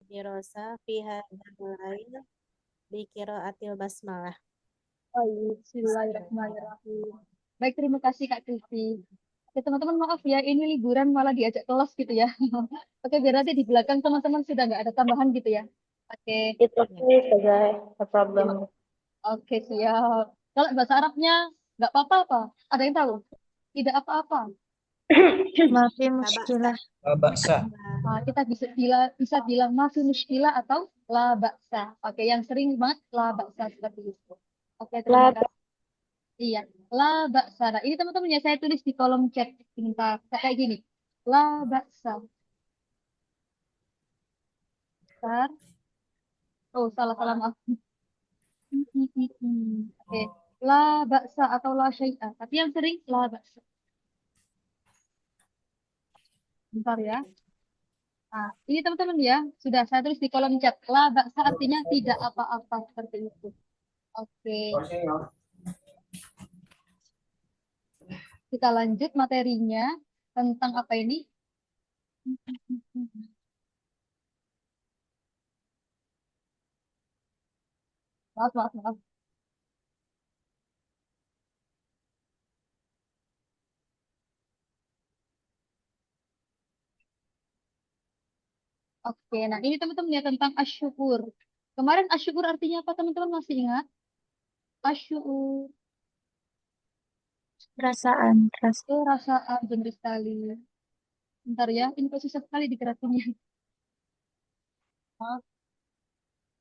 Dirosa fiha lail di qiraatil basmalah. Baik, bismillahirrahmanirrahim. Baik, terima kasih Kak Kristi. Oke, teman-teman maaf ya, ini liburan malah diajak kelas gitu ya. Oke, biar nanti di belakang teman-teman sudah nggak ada tambahan gitu ya. Oke, It's Ya. okay, Sajai. No problem. oke siap. Kalau bahasa Arabnya nggak apa-apa. Ada yang tahu? Tidak apa-apa. Mafi La ba'sa. muskilah. Baksa. Nah, kita bisa bilang masih muskilah atau la baksa. Oke, yang sering banget la baksa seperti itu. Oke, terima Lah, kasih. Iya, la baksa. Nah, ini teman-teman ya saya tulis di kolom chat sebentar. Kayak gini. La baksa. Bentar. Oh, salah salah maaf. Oke. La baksa atau la syai'ah. Tapi yang sering la baksa. Bentar ya. Nah, ini teman-teman ya, sudah saya tulis di kolom chat. La baksa artinya tidak apa-apa seperti itu. Oke, kita lanjut materinya tentang apa ini? Maaf, maaf, maaf. Oke, nah ini teman-teman ya tentang asyukur. Kemarin asyukur artinya apa teman-teman masih ingat? Asyukur, Perasaan. Rasa. perasaan benar sekali. Bentar ya, ini kok susah sekali digerakinnya. Maaf,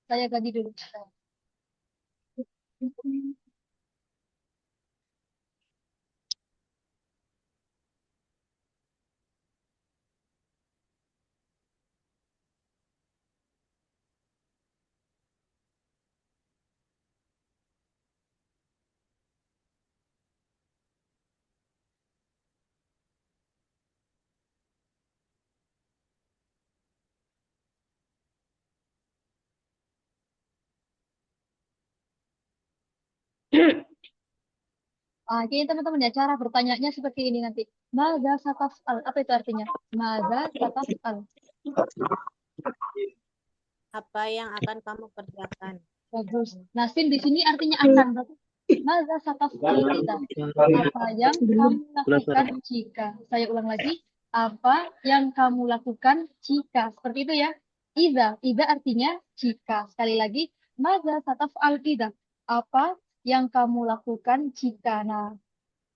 saya ganti dulu. Ah, ini teman-teman ya, cara bertanyanya seperti ini nanti. Maza sataf'al, apa itu artinya? Maza sataf'al. Apa yang akan kamu kerjakan? Bagus. Nasin di sini artinya akan. Berarti, Maza sataf'al kita. Apa yang kamu lakukan jika. Saya ulang lagi. Apa yang kamu lakukan jika. Seperti itu ya. Iza artinya jika. Sekali lagi. Maza sataf'al kita. Apa yang kamu lakukan jika. Nah,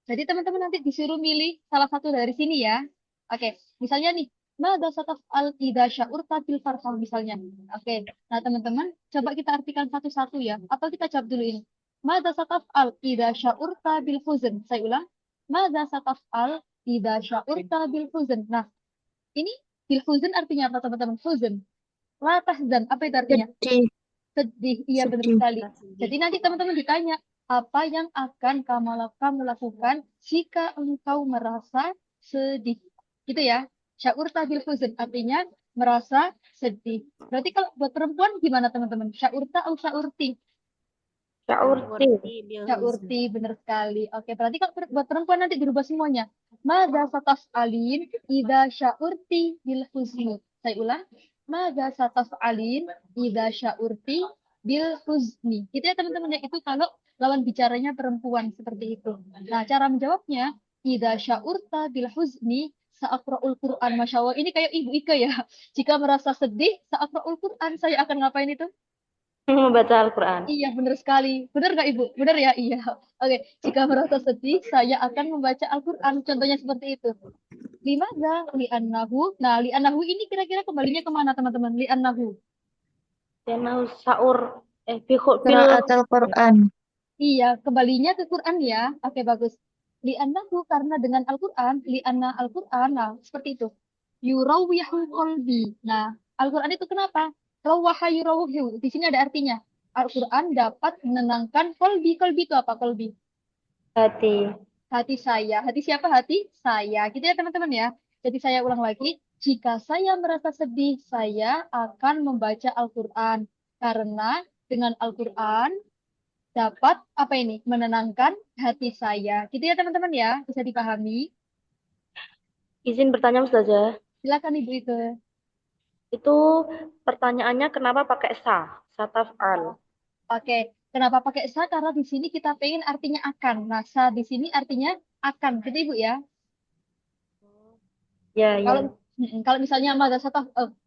jadi teman-teman nanti disuruh milih salah satu dari sini ya. Oke, misalnya nih, mada sataf'al idza sya'urta bil farhah misalnya. Oke. Nah, teman-teman, coba kita artikan satu-satu ya. Atau kita jawab dulu ini. Mada sataf'al idza sya'urta bil huzn. Saya ulang. Mada sataf'al idza sya'urta bil huzn. Nah, ini bil huzn artinya apa teman-teman? Huzn. La tahzan. Apa itu artinya? Sedih. Sedih, iya benar Sedih. sekali. Jadi nanti teman-teman ditanya, apa yang akan kamu lakukan jika engkau merasa sedih? Gitu ya. Syaur tabil huzn, artinya merasa sedih. Berarti kalau buat perempuan gimana teman-teman? Syaurta atau syaurti? Syaurti. Urti bil husn. Syaurti, benar sekali. Oke, berarti kalau buat perempuan nanti dirubah semuanya. Mada satas alin, ida syaurti bil huzni. Saya ulang. Mada satas alin, ida syaurti bil huzni. Gitu ya teman-teman ya. Itu kalau lawan bicaranya perempuan seperti itu. Nah, cara menjawabnya, ida syaurta bil huzni sa'akra'ul Quran. Masya Allah, ini kayak Ibu Ika ya. Jika merasa sedih, sa'akra'ul Quran. Saya akan ngapain itu? Membaca Al-Quran. Iya, benar sekali. Benar nggak, Ibu? Benar ya? Iya. Oke, jika merasa sedih, saya akan membaca Al-Quran. Contohnya seperti itu. Limaza? Li'annahu. Nah, li'annahu ini kira-kira kembalinya kemana, teman-teman? Li'annahu. Dia mau sahur. Bil. Qiraat Al-Quran. Iya, kembalinya ke Quran ya. Oke, bagus. Li'annahu karena dengan Al-Quran, li'anna Al-Quran. Nah, seperti itu. Yurawwihu qalbi. Nah, Al-Quran itu kenapa? Rawaha yurawwihu. Di sini ada artinya. Al-Quran dapat menenangkan kolbi. Kolbi itu apa? Kolbi. Hati. Hati saya. Hati siapa? Hati saya. Gitu ya teman-teman ya. Jadi saya ulang lagi. Jika saya merasa sedih, saya akan membaca Al-Quran. Karena dengan Al-Quran dapat apa ini? Menenangkan hati saya. Gitu ya teman-teman ya. Bisa dipahami. Izin bertanya, Ustazah. Silakan Ibu itu. Itu pertanyaannya kenapa pakai sa? Sataf'al. Oke, kenapa pakai sa? Karena di sini kita pengen artinya akan. Nah, sa di sini artinya akan, gitu Ibu ya. Ya, Kalau ya. kalau misalnya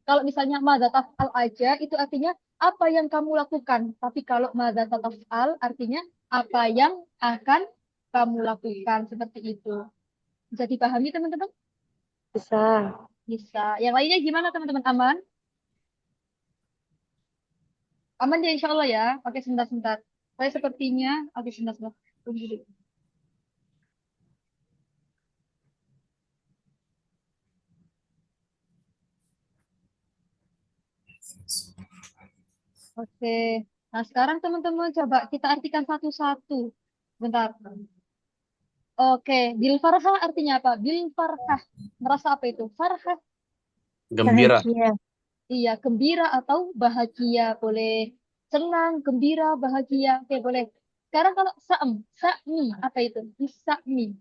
kalau misalnya madza taf'al aja itu artinya apa yang kamu lakukan. Tapi kalau madza taf'al artinya apa yang akan kamu lakukan seperti itu. Bisa dipahami teman-teman? Bisa. Bisa. Yang lainnya gimana teman-teman? Aman? Aman ya insya Allah ya. Oke, sebentar-sebentar. Saya sepertinya, oke sebentar-sebentar. Tunggu dulu. Oke. Nah, sekarang teman-teman coba kita artikan satu-satu. Bentar. Oke, bil farhah artinya apa? Bil farhah. Merasa apa itu? Farhah. Gembira. Bahagia. Iya, gembira atau bahagia. Boleh senang, gembira, bahagia. Oke, boleh. Sekarang kalau sa'mi, apa itu? Bisa'mi.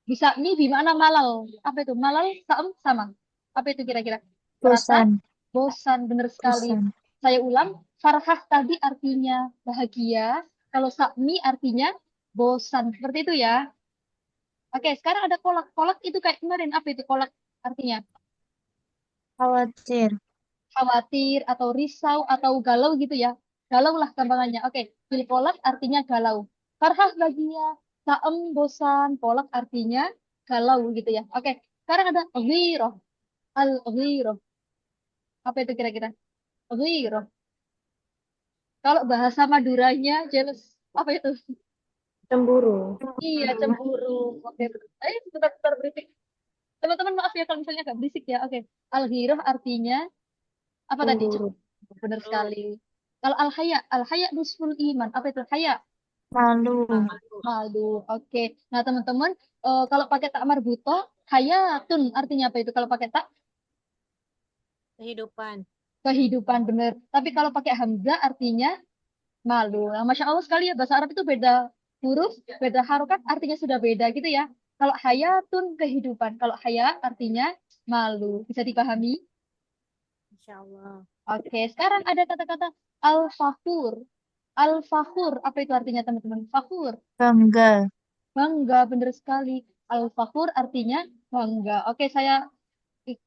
Bisa'mi di mana malal? Apa itu? Malal, sama. Apa itu kira-kira? Merasa Bosan. bosan, benar sekali. Bosan. Saya ulang, farhah tadi artinya bahagia. Kalau sa'mi artinya bosan. Seperti itu ya. Oke, sekarang ada kolak. Kolak itu kayak kemarin. Apa itu kolak artinya? Khawatir. Khawatir atau risau atau galau gitu ya. Galau lah gampangannya. Oke, bil kolak artinya galau. Farhah bahagia, saem bosan, kolak artinya galau gitu ya. Oke, sekarang ada ghiroh. Al-ghiroh. Apa itu kira-kira? Ghiroh. Kalau bahasa Maduranya jealous. Apa itu? Cemburu. Iya, cemburu. Oke, sebentar berisik. Teman-teman maaf ya kalau misalnya agak berisik ya. Oke, al-ghiroh artinya apa tadi? Cemburu. Benar sekali. Kalau al-haya nusful iman. Apa itu haya? Malu. Malu. Oke. Nah, teman-teman, kalau pakai tak marbuto, hayatun artinya apa itu? Kalau pakai tak Kehidupan. kehidupan benar. Tapi kalau pakai hamzah artinya malu. Nah, Masya Allah sekali ya, bahasa Arab itu beda huruf, beda harokat, artinya sudah beda gitu ya. Kalau hayatun kehidupan, kalau haya artinya malu. Bisa dipahami? Insya Allah. Oke, sekarang ada kata-kata al-fakhur. Al-fakhur, apa itu artinya teman-teman? Fakhur, Bangga. bangga, benar sekali. Al-fakhur artinya bangga. Oke,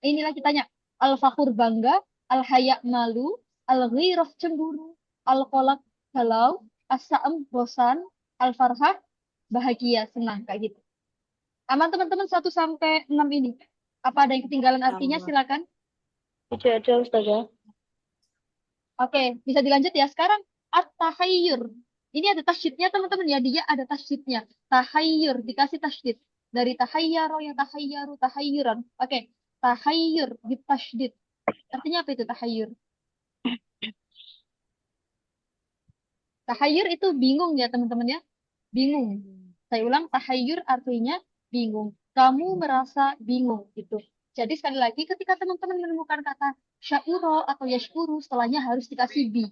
inilah kitanya. Al-fakhur bangga, al-haya malu, al-ghirah cemburu, al-qalaq galau, as-sa'am bosan, al-farhah bahagia, senang kayak gitu. Aman teman-teman 1 sampai 6 ini. Apa ada yang ketinggalan Insya artinya? Allah. Silakan. Tidak ada, Ustazah. Oke, bisa dilanjut ya. Sekarang at-tahayyur. Ini ada tasydidnya teman-teman ya. Dia ada tasydidnya. Tahayyur dikasih tasydid. Dari tahayyaro yang tahayyaru tahayyuran. Oke, tahayyur ditasydid. Artinya apa itu tahayyur? Tahayyur itu bingung ya teman-teman ya. Bingung. Saya ulang, tahayyur artinya bingung. Kamu merasa bingung gitu. Jadi sekali lagi ketika teman-teman menemukan kata sya'uro atau yash'uru, setelahnya harus dikasih bi.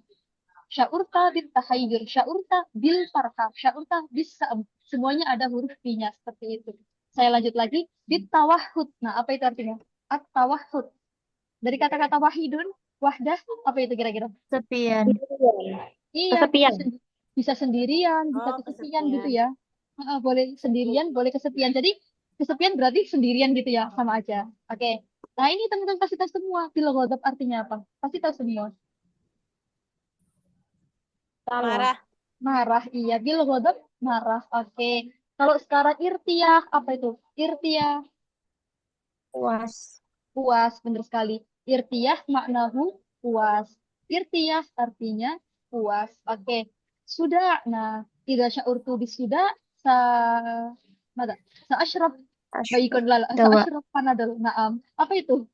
Sya'urta bil tahayyur, sya'urta bil farha, sya'urta bis sa'am. Semuanya ada huruf bi-nya seperti itu. Saya lanjut lagi, bit tawahhud. Nah, apa itu artinya? At-tawahhud. Dari kata-kata wahidun, wahdah, apa itu kira-kira? Sepian. Iya, Kesepian. bisa sendirian, bisa Oh, kesepian gitu kesepian. ya. Boleh sendirian, boleh kesepian. Jadi kesepian berarti sendirian gitu ya, sama aja. Oke. Nah, ini teman-teman pasti tahu semua. Bil ghadab artinya apa? Pasti tahu semua. Salah. Marah. Marah, iya. Bil ghadab, marah. Oke. Kalau sekarang irtiyah, apa itu? Irtiyah, Puas. puas, benar sekali. Irtiyah maknahu puas. Irtiyah artinya puas. Oke. Sudah. Nah, tidak sya'urtu bisuda sa mada sa'ashrab baikun lala Dawa. sa'ashrab panadol. Naam. Apa itu?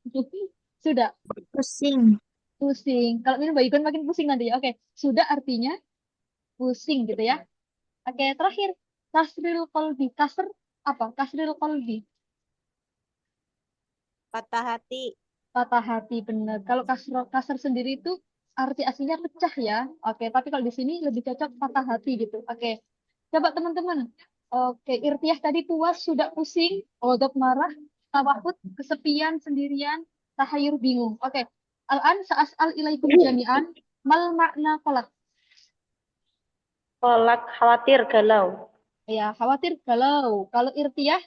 Sudah Pusing. pusing. Kalau minum baikun makin pusing nanti ya. Oke. Sudah artinya pusing gitu ya. Oke, terakhir kasril qalbi. Kasr apa? Kasril qalbi. Patah hati. Patah hati benar. Kalau kasar sendiri itu arti aslinya pecah ya. Oke, tapi kalau di sini lebih cocok patah hati gitu. Oke. Coba teman-teman. Oke, irtiyah tadi puas, sudah pusing, odok marah, tawahud, kesepian, sendirian, Tahayur bingung. Oke. Al-an sa'as'al ilaikum jami'an. Mal makna kolak. Kolak khawatir, galau. Ya, khawatir kalau irtiyah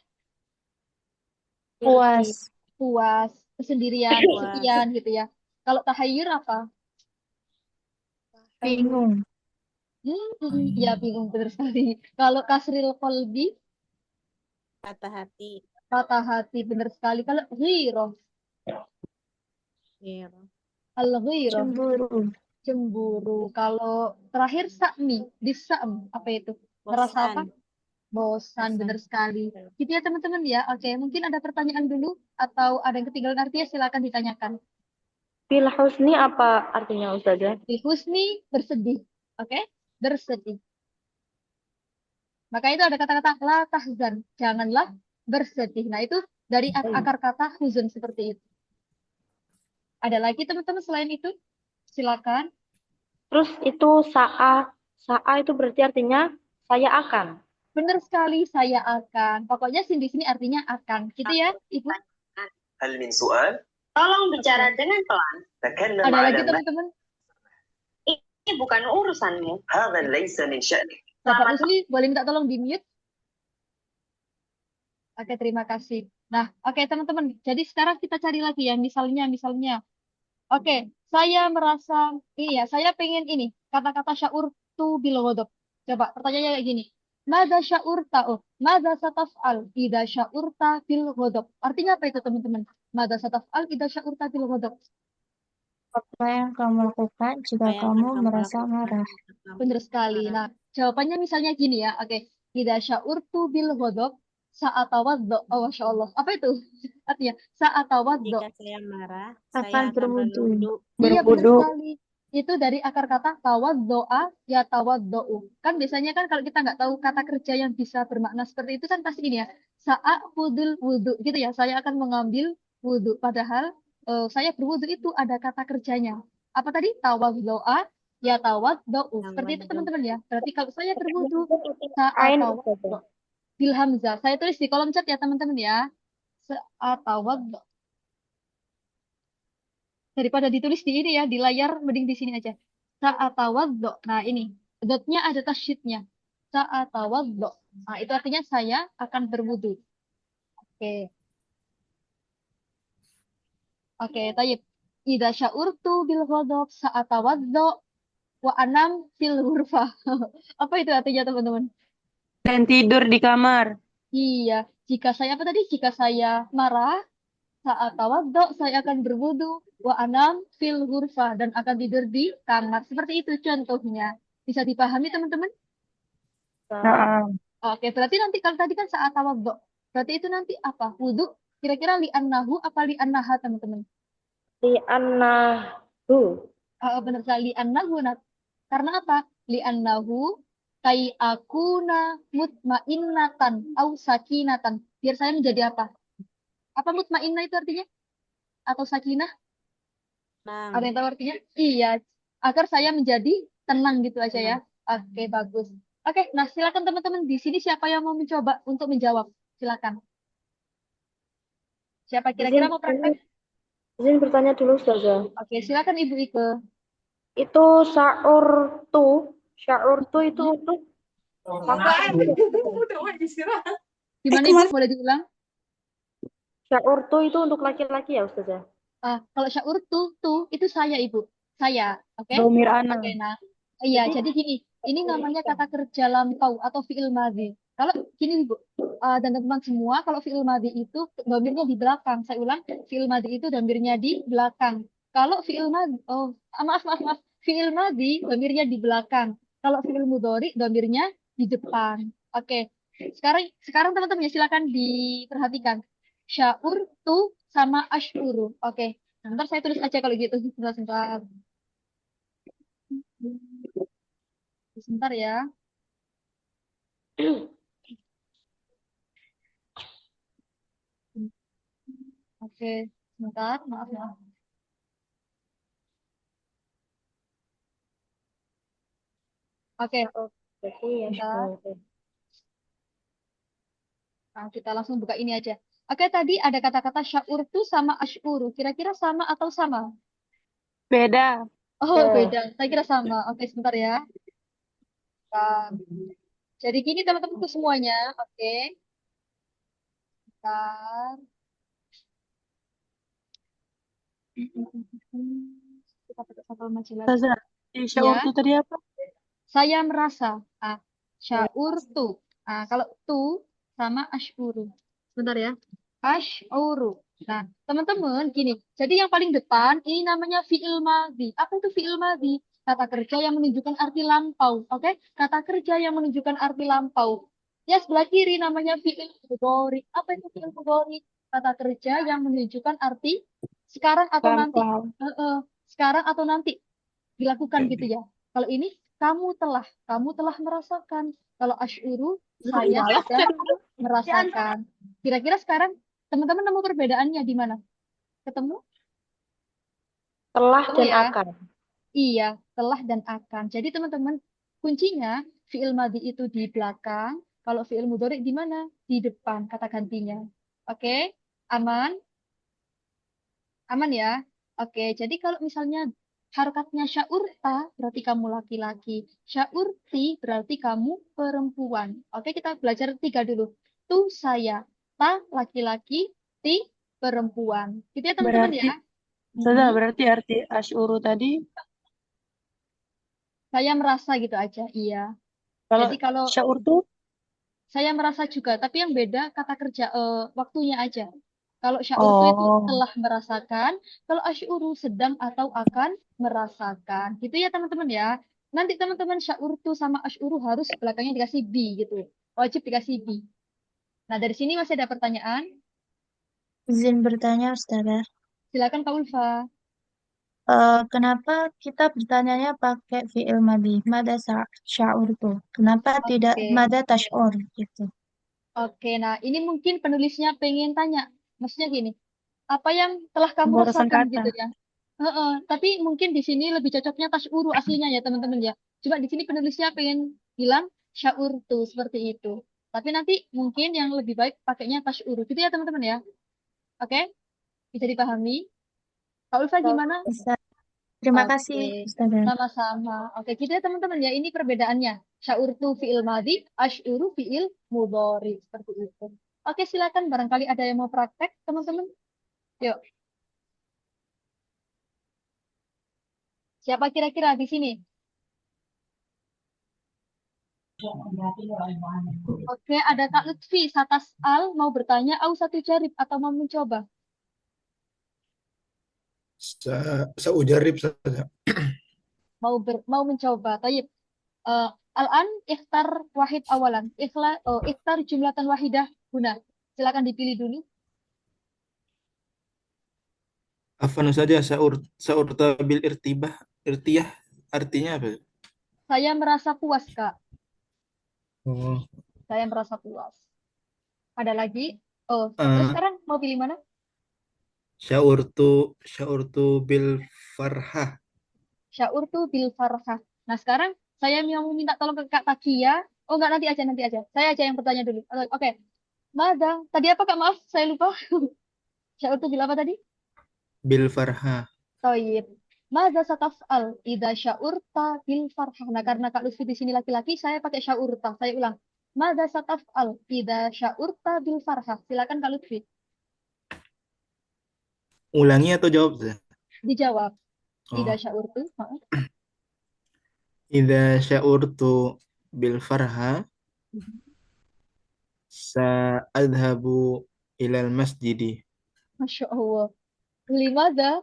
Irti, Puas. puas, kesendirian, Puas. kesepian gitu ya. Kalau tahayur apa? Bingung. Ya bingung benar sekali. Kalau kasril kolbi, Patah hati. patah hati benar sekali. Kalau ghirah, Iya. al-ghirah, Cemburu. cemburu. Kalau terakhir sa'mi, disam, apa itu? Merasa apa? Bosan. Bosan, Bosan. benar sekali. Gitu ya teman-teman ya. Oke, mungkin ada pertanyaan dulu atau ada yang ketinggalan artinya silakan ditanyakan. fil husni apa artinya Ustazah? Bil husni bersedih. Oke? Bersedih. Maka itu ada kata-kata la tahzan. Janganlah bersedih. Nah, itu dari akar kata huzun seperti itu. Ada lagi teman-teman selain itu? Silakan. Terus itu sa'a itu berarti artinya saya akan. Benar sekali saya akan. Pokoknya di sini artinya akan. Gitu ya, Ibu? هل من سؤال؟ Tolong bicara Oke. dengan pelan. تكلم Ada lagi على ما teman-teman? Ini bukan urusanmu. هذا ليس من شأنك. Bapak Selamat Usli, boleh minta tolong di-mute? Oke, terima kasih. Nah, oke teman-teman. Jadi sekarang kita cari lagi ya, misalnya. Oke, saya merasa, iya, saya pengen ini, kata-kata syaur tu bil ghadab. Coba, pertanyaannya kayak gini. Mada syaurta, mada sataf'al, ida syaurta bil ghadab. Artinya apa itu teman-teman? Mada sataf'al, ida syaurta bil ghadab. Apa yang kamu lakukan jika Apa yang kamu akan kamu merasa lakukan marah? jika kamu Benar sekali. marah? Nah, jawabannya misalnya gini ya. Oke, ida syaurtu bil ghadab, sa'atawaddo. Oh, Masya Allah. Apa itu? Artinya, sa'atawaddo. Jika saya marah, Akan saya akan berwudu. berwudu. Iya benar Berwudu. sekali. Itu dari akar kata tawaddoa ya tawaddo'u. Kan biasanya kan kalau kita nggak tahu kata kerja yang bisa bermakna seperti itu kan pasti ini ya. Sa'akudul wudu gitu ya. Saya akan mengambil wudu. Padahal saya berwudu itu ada kata kerjanya. Apa tadi? Tawaddoa ya tawaddo'u. Seperti itu Tawaddu. teman-teman ya. Berarti kalau saya berwudu Ain sa'atawaddo. Ustazah. Bil hamzah. Saya tulis di kolom chat ya teman-teman ya. Sa'atawaddo. Daripada ditulis di ini ya, di layar, mending di sini aja. Sa'atawaddo. Nah, ini. Dotnya ada tasydidnya. Sa'atawaddo. Nah, itu artinya saya akan berwudu. Oke. Oke, tayyib. Idza sya'urtu bil ghadab sa'atawaddo wa anam fil ghurfah. Apa itu artinya, teman-teman? Dan tidur di kamar. Iya. Jika saya apa tadi? Jika saya marah, saat tawaddo, saya akan berwudu. Wa anam fil ghurfah. Dan akan tidur di kamar. Seperti itu contohnya. Bisa dipahami, teman-teman? Nah, Oke, berarti nanti kalau tadi kan saat tawaddo. Berarti itu nanti apa? Wudu. Kira-kira li'annahu apa li'annaha, teman-teman? Li annahu. Benar sekali li'annahu. Nah, karena apa? Li'annahu kai akuna mutmainnatan au sakinatan. Biar saya menjadi apa? Apa mutmainnah itu artinya? Atau sakinah? Ada Tenang. yang tahu artinya? Iya, agar saya menjadi tenang gitu aja ya. Oke, bagus. Oke, nah silakan teman-teman di sini siapa yang mau mencoba untuk menjawab? Silakan. Siapa kira-kira mau praktek? Izin bertanya dulu Ustazah. Oke, silakan Ibu Ike. Itu syaur tu itu untuk Gimana Ibu? Boleh diulang? syaur tu itu untuk laki-laki ya Ustazah? Kalau syaur tuh itu saya Ibu. Saya, oke? domir ana. Oke, nah. Iya, jadi gini. Ini namanya kata kerja lampau atau fi'il madhi. Kalau gini Ibu, dan teman-teman semua, kalau fi'il madhi itu domirnya di belakang. Saya ulang, fi'il madhi itu domirnya di belakang. Kalau fi'il madhi, maaf. Fi'il madhi domirnya di belakang. Kalau fi'il mudhari domirnya di depan. Oke. Sekarang teman-teman ya silakan diperhatikan. Syaur tu sama ashuru. Oke. Ntar saya tulis aja kalau gitu. Sebentar. Sebentar ya. Oke. Sebentar. Maaf. Oke. Berarti ya Sebentar. syaur. Nah, kita langsung buka ini aja. Oke, tadi ada kata-kata syaurtu sama asyuru. Kira-kira sama atau sama? Beda. Oh, beda. Saya kira sama. Oke, sebentar ya. Nah, jadi gini teman-temanku semuanya. Oke. Bentar. Kita pakai satu majalah. Ustazah, di syaur Ya, tuh tadi apa? saya merasa. Syaurtu. Kalau tu sama asyuru. Sebentar ya. Asyuru. Nah, teman-teman, gini. Jadi yang paling depan ini namanya fi'il madhi. Apa itu fi'il madhi? Kata kerja yang menunjukkan arti lampau. Oke? Kata kerja yang menunjukkan arti lampau. Ya, sebelah kiri namanya fi'il mudhari. Apa itu fi'il mudhari? Kata kerja yang menunjukkan arti sekarang atau nanti. Lampau. Sekarang atau nanti dilakukan gitu ya. Kalau ini kamu telah merasakan. Kalau asyuru, saya sedang merasakan. Kira-kira sekarang teman-teman nemu perbedaannya di mana? Ketemu? Telah Ketemu dan ya? akan. Iya, telah dan akan. Jadi teman-teman, kuncinya fi'il madhi itu di belakang, kalau fi'il mudhari di mana? Di depan kata gantinya. Oke? Aman? Aman ya? Oke, jadi kalau misalnya harokatnya syaurta berarti kamu laki-laki. Syaurti berarti kamu perempuan. Oke, kita belajar tiga dulu. Tu saya, ta laki-laki, ti perempuan. Gitu ya teman-teman Berarti, ya. Ustazah, Mhm. berarti arti asyuru tadi, Saya merasa gitu aja. Iya. kalau Jadi kalau syaur tuh, saya merasa juga, tapi yang beda kata kerja waktunya aja. Kalau syaurtu itu oh, telah merasakan, kalau asyuru sedang atau akan merasakan. Gitu ya teman-teman ya. Nanti teman-teman syaurtu sama asyuru harus belakangnya dikasih B gitu. Wajib dikasih B. Nah, dari sini masih ada pertanyaan. Izin bertanya, Ustazah. Silakan Kak Ulfa. Kenapa kita bertanyanya pakai fi'il madhi? Mada sya'ur tuh. Kenapa tidak Oke. mada tash'ur gitu? Oke, nah ini mungkin penulisnya pengen tanya. Maksudnya gini, apa yang telah kamu pemborosan rasakan kata. gitu ya? Heeh, tapi mungkin di sini lebih cocoknya tasyuru aslinya ya teman-teman ya. Cuma di sini penulisnya pengen bilang syaurtu seperti itu. Tapi nanti mungkin yang lebih baik pakainya tasyuru gitu ya teman-teman ya. Oke, bisa dipahami. Kak Ulfa gimana? Bisa. Terima kasih, Oke, Ustazah. sama-sama. Oke, gitu ya teman-teman ya. Ini perbedaannya. Syaurtu fi'il madhi, asyuru fi'il mudhari. Seperti itu. Oke, silakan. Barangkali ada yang mau praktek, teman-teman. Yuk, siapa kira-kira di sini? Oke, ada Kak Lutfi, Satas Al, mau bertanya, satu jarib atau mau mencoba? سأجرب saja. Mau mencoba. Tayyib. Al-an, ikhtar wahid awalan. Ikhtar jumlatan wahidah guna. Silakan dipilih dulu. Afanu saja saurta bil irtiyah artinya apa? Saya merasa puas, Kak. Oh, Saya merasa puas. Ada lagi? Oh, terus eh, sekarang mau pilih mana? syaurtu bil farhah. Syaurtu bil farhah. Nah, sekarang saya mau minta tolong ke Kak Takia. Oh, enggak, nanti aja, nanti aja. Saya aja yang bertanya dulu. Oke. Mada. Tadi apa, Kak? Maaf, saya lupa. Syaurtu bil apa tadi? Bil farhah. Toyib. Mada sataf'al idza syaurta bil farhah. Nah, karena Kak Lutfi di sini laki-laki, saya pakai syaurta. Saya ulang. Mada sataf'al idza syaurta bil farhah. Silakan Kak Lutfi. Ulangi atau jawab saja? Dijawab. Idza Oh, syaurtu. idza syaurtu bil farha sa'adhabu ilal masjidi. Masya Allah. Limada?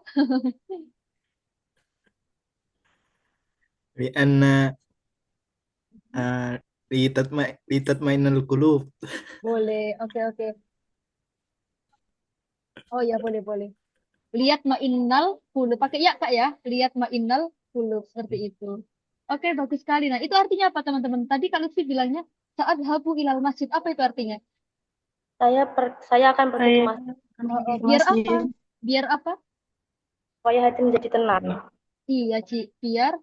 Lianna uh, litatmainal qulub. Boleh. Oke, oke. Oh ya, boleh, boleh. Lihat ma'innal kulub. Pakai ya, Kak ya. Lihat ma'innal kulub. Seperti itu. Oke, bagus sekali. Nah, itu artinya apa, teman-teman? Tadi Kak Lutfi bilangnya, saat habu ilal masjid. Apa itu artinya? Saya akan pergi ke Saya masjid akan Oh, pergi oh, ke biar apa? masjid. Biar apa? supaya hati menjadi tenang. Iya, Ci. Biar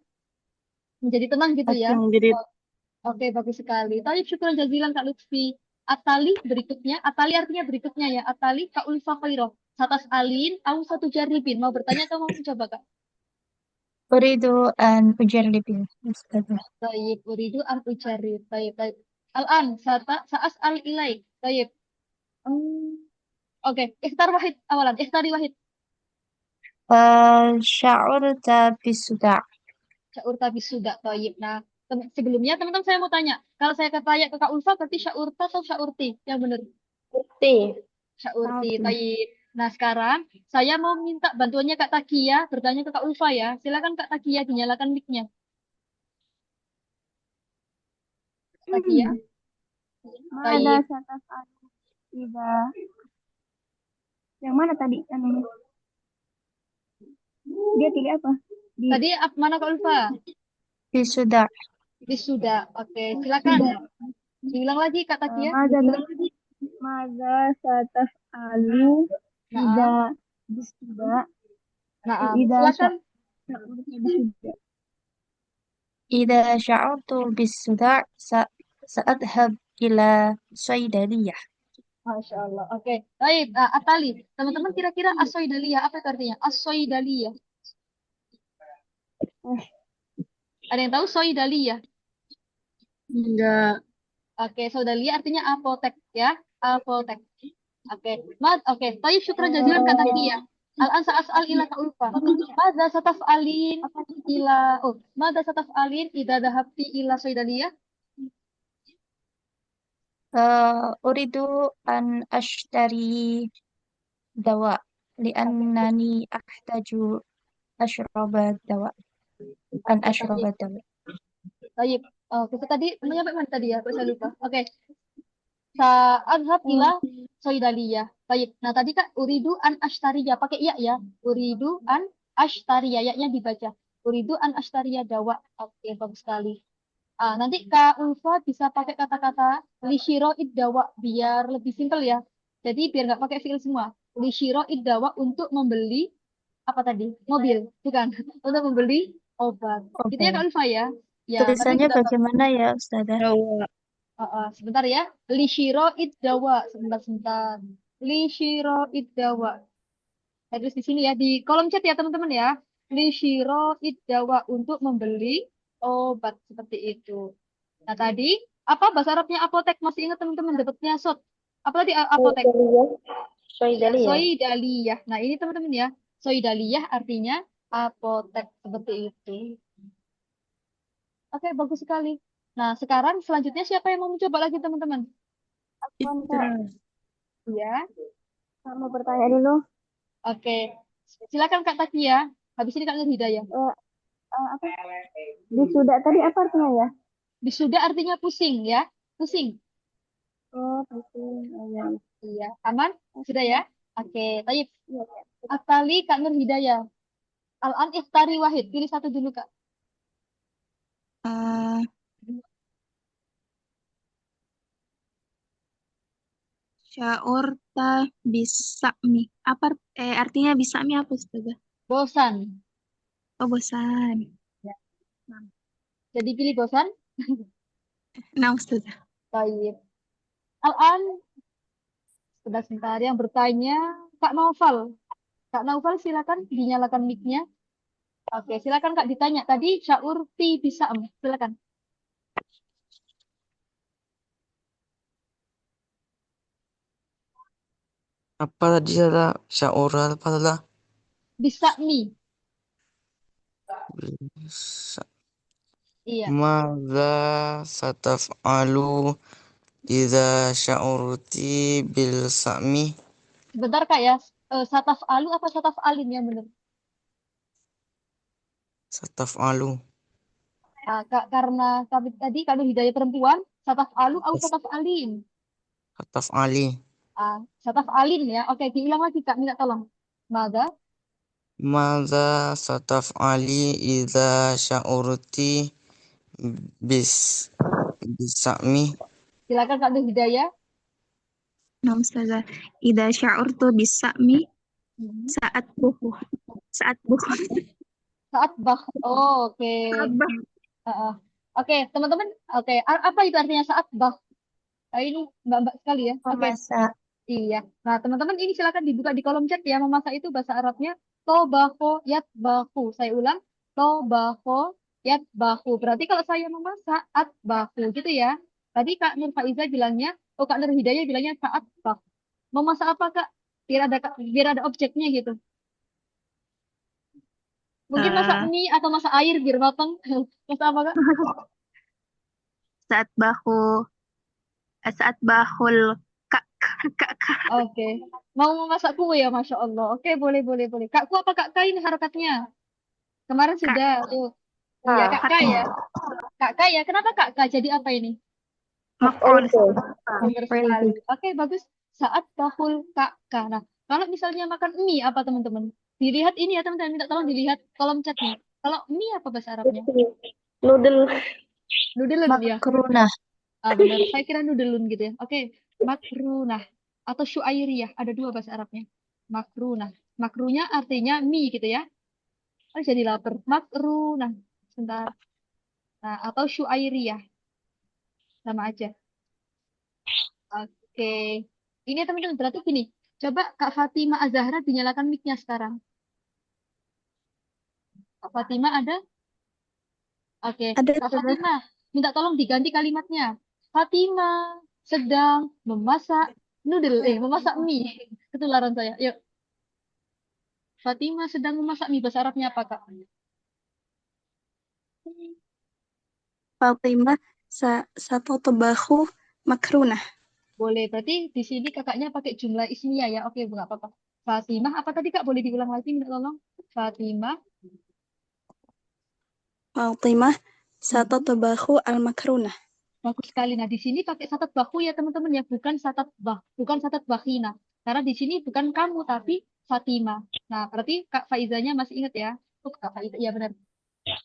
menjadi tenang gitu Hati ya. menjadi Oh, oke, bagus sekali. Tapi syukuran jazilan Kak Lutfi. Atali berikutnya. Atali artinya berikutnya ya. Atali ka ulfa khairah. Satas alin au satu jaribin. Mau bertanya atau mau mencoba Kak? Uridu an ujarribin. Ustazah. Tayyib. Uridu an ujarib. Tayyib. Tayyib. Al-an. Sa'as al ilaik. Tayyib. Oke. Ikhtar wahid awalan. Ikhtari wahid. Sya'urta bisuda'. Sya'urta bisuda. Tayyib. Nah, sebelumnya teman-teman saya mau tanya. Kalau saya tanya ke Kak Ulfa berarti sya'urta atau sya'urti? Yang benar. Bukti. Sya'urti. Sya'urti. Tayyib. Nah, sekarang saya mau minta bantuannya Kak Takia bertanya ke Kak Ulfa ya. Silakan Kak Takia dinyalakan mic-nya. Takia. Mada Tayyib. sataf'alu idza yang mana tadi anunya? Dia pilih apa? Di Tadi mana Kak Ulfa? Bisuda'. Wisuda. Oke, silakan. Diulang lagi Kak Takia. mada sataf'alu idza Nah, bisuda nah, idza silakan. sya'urta bisuda. Idza sya'urtu bisuda' sa'adhab ila saydaliyah. Masya Allah. Oke, baik. Atali, teman-teman kira-kira asoidaliyah apa itu artinya? Asoidaliyah. Ada yang tahu soidaliyah? Enggak. Oke, soidaliyah artinya apotek ya, apotek. Oke, tayyib syukran jazilan kata dia. Al-an sa'as'al ila ka ulfa. Mada sataf'alin ila mada sataf'alin idza dhahabti ila soidaliyah? Uridu an ashtari dawa li'annani ahtaju ashraba dawa. An ashraba dawa. Tayyib. Kita tadi menyampai mana tadi ya? Saya lupa. Oke. Sa'adhab ila soidaliyah. Baik. Nah, tadi Kak, uridu an ashtariya. Pakai iya ya. Uridu an ashtariya. Ya-nya dibaca. Uridu an ashtariya dawa. Oke, bagus sekali. Nanti Kak Ulfa bisa pakai kata-kata lishiro iddawa. Biar lebih simpel ya. Jadi biar nggak pakai fiil semua. Lishiro iddawa untuk membeli apa tadi? Mobil. Bukan. Untuk membeli obat. Gitu ya Oke. Kak Ulfa ya. Ya, tapi Tulisannya tidak bagaimana ya, Ustazah? Dawa. sebentar ya. Lishiro iddawa. Sebentar. Lishiro iddawa. Saya tulis di sini ya, di kolom chat ya teman-teman ya. Lishiro iddawa untuk membeli obat seperti itu. Nah tadi, apa bahasa Arabnya apotek? Masih ingat teman-teman dapatnya sot. Apa tadi apotek? Soidaliyah. Soidaliyah. Nah ini teman-teman ya. Soidaliyah artinya apotek seperti itu. Oke, bagus sekali. Nah, sekarang selanjutnya siapa yang mau mencoba lagi, teman-teman? Iya. Mau bertanya dulu. Oke. Silakan Kak Takia. Habis ini Kak Nur Hidayah. Apa? Bisuda tadi apa artinya ya? Bisuda artinya pusing ya. Pusing. Oh, pusing. Oh, ya. Iya. Aman? Sudah ya? Oke. Tayyip. Atali Kak Nur Hidayah. Al-an ikhtari wahid. Pilih satu dulu Kak. Sya'urta bisa'mi. Apa artinya bisa'mi apa Ustazah? Bosan. Oh, bosan. Jadi pilih bosan. Nah, Ustazah. Tayyip. Al-an. Sebentar yang bertanya Kak Naufal. Kak Naufal silakan dinyalakan mic-nya. Oke, silakan Kak ditanya. Tadi sya'urti bisa'm. Silakan. Apa tadi salah? Syaura apa salah? Bisa'mi. Iya. Madza sataf'alu idza sya'urti bil sa'mi? Sebentar Kak ya. Sataf alu apa sataf alin yang benar? Sataf'alu. Kak, karena kami tadi kalau hidayah perempuan, sataf alu atau sataf alin? Sataf'ali. Sataf alin ya. Oke, diulang lagi Kak, minta tolong. Mada? Madza sataf'ali idza sya'urti bis bisa'mi? Silakan Kak Nur Hidayah. Nah, Ustazah. Ida sya'urtu bisa'mi saat buku. Saat buku. Saat bah. Oh, oke. Saat bah. Oke, teman-teman. Oke, apa itu artinya saat bah? Ini mbak-mbak sekali ya. Oke. Memasak. Iya. Nah, teman-teman ini silakan dibuka di kolom chat ya. Memasak itu bahasa Arabnya tobako yatbahu. Saya ulang, tobako yatbahu. Berarti kalau saya memasak atbahu gitu ya. Tadi Kak Nur Faiza bilangnya, Kak Nur Hidayah bilangnya saat bah. Memasak apa Kak? Biar ada objeknya gitu. Mungkin masak Eh, mie atau masak air biar matang. Masak apa Kak? saat bahu saat bahul kak kak kak. Oke. Mau memasak kue ya, Masya Allah. Oke, boleh, boleh, boleh. Kak Ku apa Kak Kai ini harokatnya? Kemarin Kak. sudah. Tuh. Iya, Kak Kai ya. Fatimah. Kak Kai ya. Kenapa Kak Kai jadi apa ini? Maf'ul. Benar sekali. Oke, bagus. Saat bahul Kak Ka. Nah, kalau misalnya makan mie apa teman-teman? Dilihat ini ya teman-teman. Minta tolong dilihat kolom chatnya. Kalau mie apa bahasa Arabnya? Noodle. Nudelun ya. Makrunah. Benar. Saya kira nudelun gitu ya. Oke. Makrunah. Atau syuairiyah. Ada dua bahasa Arabnya. Makrunah. Makrunya artinya mie gitu ya. Oh, jadi lapar. Makrunah. Sebentar. Nah, atau syuairiyah. Sama aja. Oke. Ini ya, teman-teman. Berarti gini. Coba Kak Fatima Azahra dinyalakan mic-nya sekarang. Kak Fatima ada? Oke. Ada Kak Ustazah. Fatima, minta tolong diganti kalimatnya. Fatima sedang memasak memasak mie. Ketularan saya. Yuk. Fatima sedang memasak mie. Bahasa Arabnya apa, Kak? Fatimah satatabahu makrunah. Boleh. Berarti di sini kakaknya pakai jumlah ismiyah ya. Oke, nggak apa-apa. Fatimah, apa tadi, Kak? Boleh diulang lagi, minta tolong. Fatimah. Fatimah satatabahu al-makrunah. Bagus sekali. Nah, di sini pakai satat bahu ya, teman-teman ya. Bukan satat bakhina. Karena di sini bukan kamu, tapi Fatimah. Nah, berarti Kak Faizanya masih ingat ya? Kak Faiza, iya benar.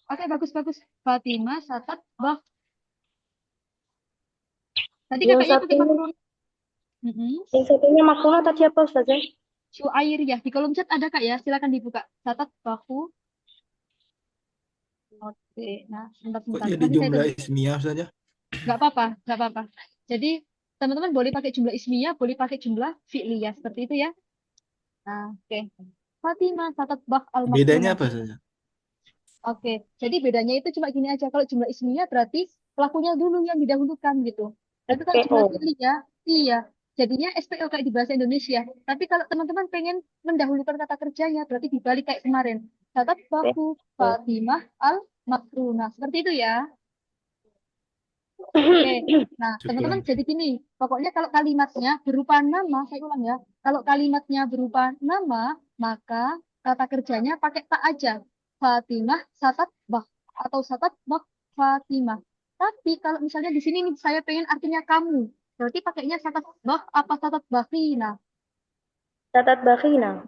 Oke, bagus-bagus. Fatimah, satat, bah. Tadi Yang kakaknya pakai satunya, makrun. yang satunya makrunah tadi apa Ustazah? Syuair ya. Di kolom chat ada Kak ya. Silakan dibuka. Satat, bahu. Oke. Nah, Kok sebentar-sebentar. jadi Nanti saya jumlah tunjuk. ismiyah saja? Nggak apa-apa, nggak apa-apa. Jadi, teman-teman boleh pakai jumlah ismiyah, boleh pakai jumlah fi'liyah. Seperti itu ya. Nah, oke. Fatimah, satat, bah, Bedanya al-makrunah. apa saja? Oke, jadi bedanya itu cuma gini aja. Kalau jumlah ismiyah berarti pelakunya dulu yang didahulukan gitu. Tapi kalau jumlah SPO. fi'liyah, iya. Jadinya SPO kayak di bahasa Indonesia. Tapi kalau teman-teman pengen mendahulukan kata kerjanya, berarti dibalik kayak kemarin. Catat bahu Fatimah al-Makrunah. Seperti itu ya. Oke, nah teman-teman Syukran. jadi gini. Pokoknya kalau kalimatnya berupa nama, saya ulang ya. Kalau kalimatnya berupa nama, maka kata kerjanya pakai tak aja. Fatimah satat bah atau satat bah Fatimah. Tapi kalau misalnya di sini nih saya pengen artinya kamu, berarti pakainya satat bah apa satat bahina. Catat bakhina.